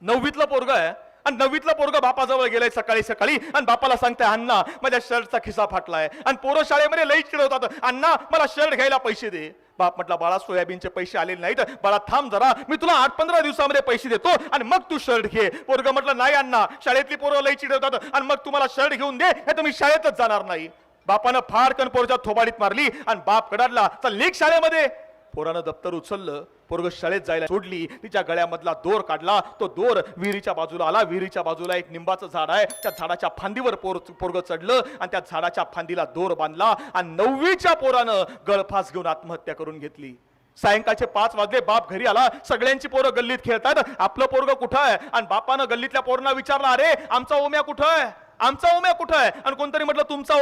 9वीतलं पोरग आहे, आणि 9वीतलं पोरग बापाजवळ गेलंय सकाळी सकाळी, आणि बापाला सांगताय अण्णा माझ्या शर्टचा खिसा फाटलाय. आणि पोरं शाळेमध्ये लई चिडवतात, अण्णा मला शर्ट घ्यायला पैसे दे. बाप म्हटला बाळा सोयाबीनचे पैसे आलेले नाहीत, बाळा थांब जरा, मी तुला 8-15 दिवसामध्ये पैसे देतो, आणि मग तू शर्ट घे. पोरग म्हटलं नाही अण्णा, शाळेतली पोरं लई चिडवतात, आणि मग तुम्हाला शर्ट घेऊन दे, हे तर मी शाळेतच जाणार नाही. बापानं फाडकन पोरच्या थोबाडीत मारली, आणि बाप कडाडला, चल निघ शाळेमध्ये. पोरानं दप्तर उचललं, पोरग शाळेत जायला सोडली. तिच्या गळ्यामधला दोर काढला, तो दोर विहिरीच्या बाजूला आला. विहिरीच्या बाजूला एक निंबाचं झाड आहे, त्या झाडाच्या फांदीवर पोरग चढलं, आणि त्या झाडाच्या फांदीला दोर बांधला, आणि 9वीच्या पोरानं गळफास घेऊन आत्महत्या करून घेतली. सायंकाळचे 5 वाजले, बाप घरी आला, सगळ्यांची पोरं गल्लीत खेळतात, आपलं पोरग कुठं आहे? आणि बापानं गल्लीतल्या पोरांना विचारलं, अरे आमचा ओम्या कुठं आहे? आमचा ओम्या कुठं आहे? आणि कोणतरी म्हटलं तुमचा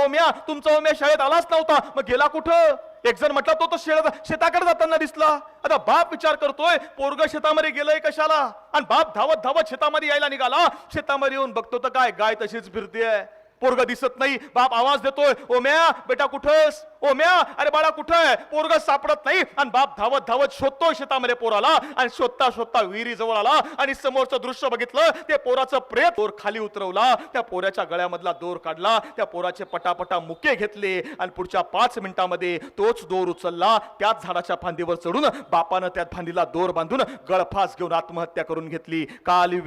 ओम्या शाळेत आलाच नव्हता, मग गेला कुठं? एक जण म्हटलं तो शेताकडे जाताना दिसला. आता बाप विचार करतोय पोरग शेतामध्ये गेलंय कशाला, आणि बाप धावत धावत शेतामध्ये यायला निघाला. शेतामध्ये येऊन बघतो तर काय, गाय तशीच फिरतेय, पोरग दिसत नाही. बाप आवाज देतोय, ओम्या बेटा कुठंस? ओम्या अरे बाळा कुठं आहे? पोरग सापडत नाही, आणि बाप धावत धावत शोधतोय शेतामध्ये पोराला, आणि शोधता शोधता विहिरी जवळ आला, आणि समोरचं दृश्य बघितलं. ते पोराचं प्रेत दोर खाली उतरवला, त्या पोराच्या गळ्यामधला दोर काढला, त्या पोराचे पटापटा मुके घेतले, आणि पुढच्या 5 मिनिटांमध्ये तोच दोर उचलला. त्याच झाडाच्या फांदीवर चढून बापानं त्या फांदीला दोर बांधून गळफास घेऊन आत्महत्या करून घेतली. का आली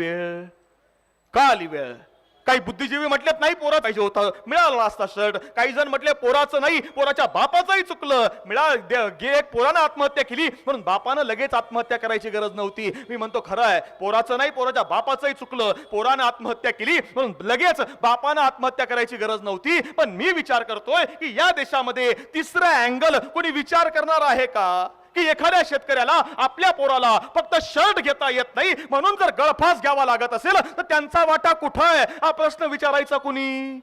वेळ? काही बुद्धिजीवी म्हटलेत नाही पोरा पाहिजे होतं, मिळाला असता शर्ट. काही जण म्हटले पोराचं नाही, पोराच्या बापाचंही चुकलं, पोरानं आत्महत्या केली म्हणून बापानं लगेच आत्महत्या करायची गरज नव्हती. मी म्हणतो खरं आहे, पोराचं नाही, पोराच्या बापाचंही चुकलं, पोरानं आत्महत्या केली म्हणून लगेच बापानं आत्महत्या करायची गरज नव्हती. पण मी विचार करतोय की या देशामध्ये तिसरा अँगल कोणी विचार करणार आहे का? की एखाद्या शेतकऱ्याला आपल्या पोराला फक्त शर्ट घेता येत नाही म्हणून जर गळफास घ्यावा लागत असेल तर त्यांचा वाटा कुठं आहे? हा प्रश्न विचारायचा कुणी?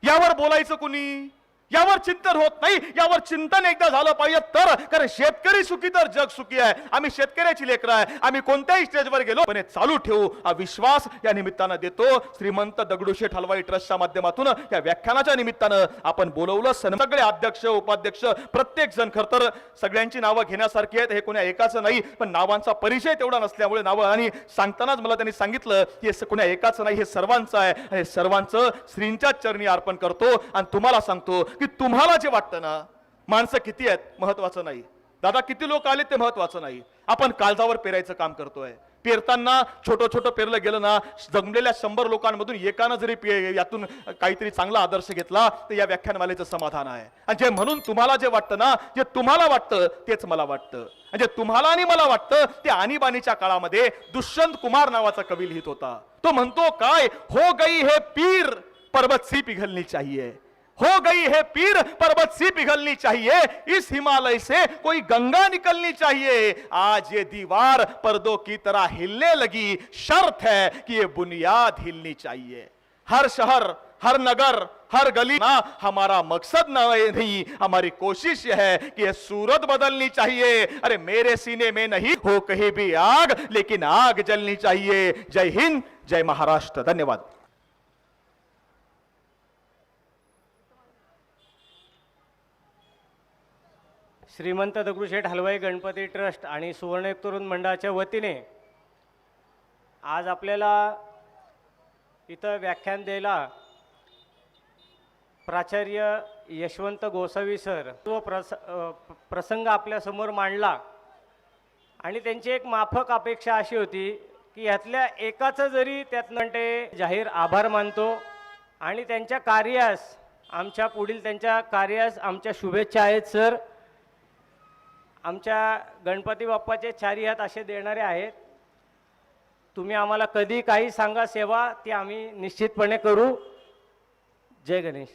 यावर बोलायचं कुणी? यावर चिंतन होत नाही. यावर चिंतन एकदा झालं पाहिजे तर, कारण शेतकरी सुखी तर जग सुखी आहे. आम्ही शेतकऱ्याची लेकरं आहे. आम्ही कोणत्याही स्टेजवर गेलो पण हे चालू ठेवू हा विश्वास या निमित्तानं देतो. श्रीमंत दगडूशेठ हलवाई ट्रस्टच्या माध्यमातून या व्याख्यानाच्या निमित्तानं आपण बोलवलं. सगळे अध्यक्ष उपाध्यक्ष प्रत्येक जण, खरं तर सगळ्यांची नावं घेण्यासारखी आहेत, हे कोण्या एकाचं नाही, पण नावांचा परिचय तेवढा नसल्यामुळे नावं, आणि सांगतानाच मला त्यांनी सांगितलं की हे कोण्या एकाचं नाही, हे सर्वांचं आहे. हे सर्वांचं श्रींच्याच चरणी अर्पण करतो. आणि तुम्हाला सांगतो की तुम्हाला जे वाटतं ना, माणसं किती आहेत महत्वाचं नाही, दादा किती लोक आले ते महत्वाचं नाही, आपण काळजावर पेरायचं काम करतोय. पेरताना छोटं छोटं पेरलं गेलं ना, जमलेल्या 100 लोकांमधून एकानं जरी यातून काहीतरी चांगला आदर्श घेतला तर या व्याख्यानमालेचं समाधान आहे. आणि जे म्हणून तुम्हाला जे वाटतं ना, जे तुम्हाला वाटतं तेच मला वाटतं. म्हणजे तुम्हाला आणि मला वाटतं ते आणीबाणीच्या काळामध्ये दुष्यंत कुमार नावाचा कवी लिहित होता. तो म्हणतो काय, हो गई है पीर पर्वत सी पिघलनी चाहिए, हो गई है पीर पर्वत सी पिघलनी चाहिए, इस हिमालय से कोई गंगा निकलनी चाहिए. आज ये दीवार पर्दों की तरह हिलने लगी, शर्त है कि ये बुनियाद हिलनी चाहिए. हर शहर, हर नगर, हर गली ना हमारा मकसद नहीं, हमारी कोशिश यह है कि ये सूरत बदलनी चाहिए. अरे मेरे सीने में नहीं हो कहीं भी आग, लेकिन आग जलनी चाहिए. जय हिंद, जय महाराष्ट्र. धन्यवाद. श्रीमंत दगडूशेठ हलवाई गणपती ट्रस्ट आणि सुवर्णयुग तरुण मंडळाच्या वतीने आज आपल्याला इथं व्याख्यान द्यायला प्राचार्य यशवंत गोसावी सर तो प्रसंग आपल्यासमोर मांडला. आणि त्यांची एक माफक अपेक्षा अशी होती की ह्यातल्या एकाचं जरी त्यातनं ते जाहीर आभार मानतो आणि त्यांच्या कार्यास, आमच्या पुढील त्यांच्या कार्यास आमच्या शुभेच्छा आहेत. सर आमच्या गणपती बाप्पाचे चारी हात असे देणारे आहेत. तुम्ही आम्हाला कधी काही सांगा सेवा, ती आम्ही निश्चितपणे करू. जय गणेश.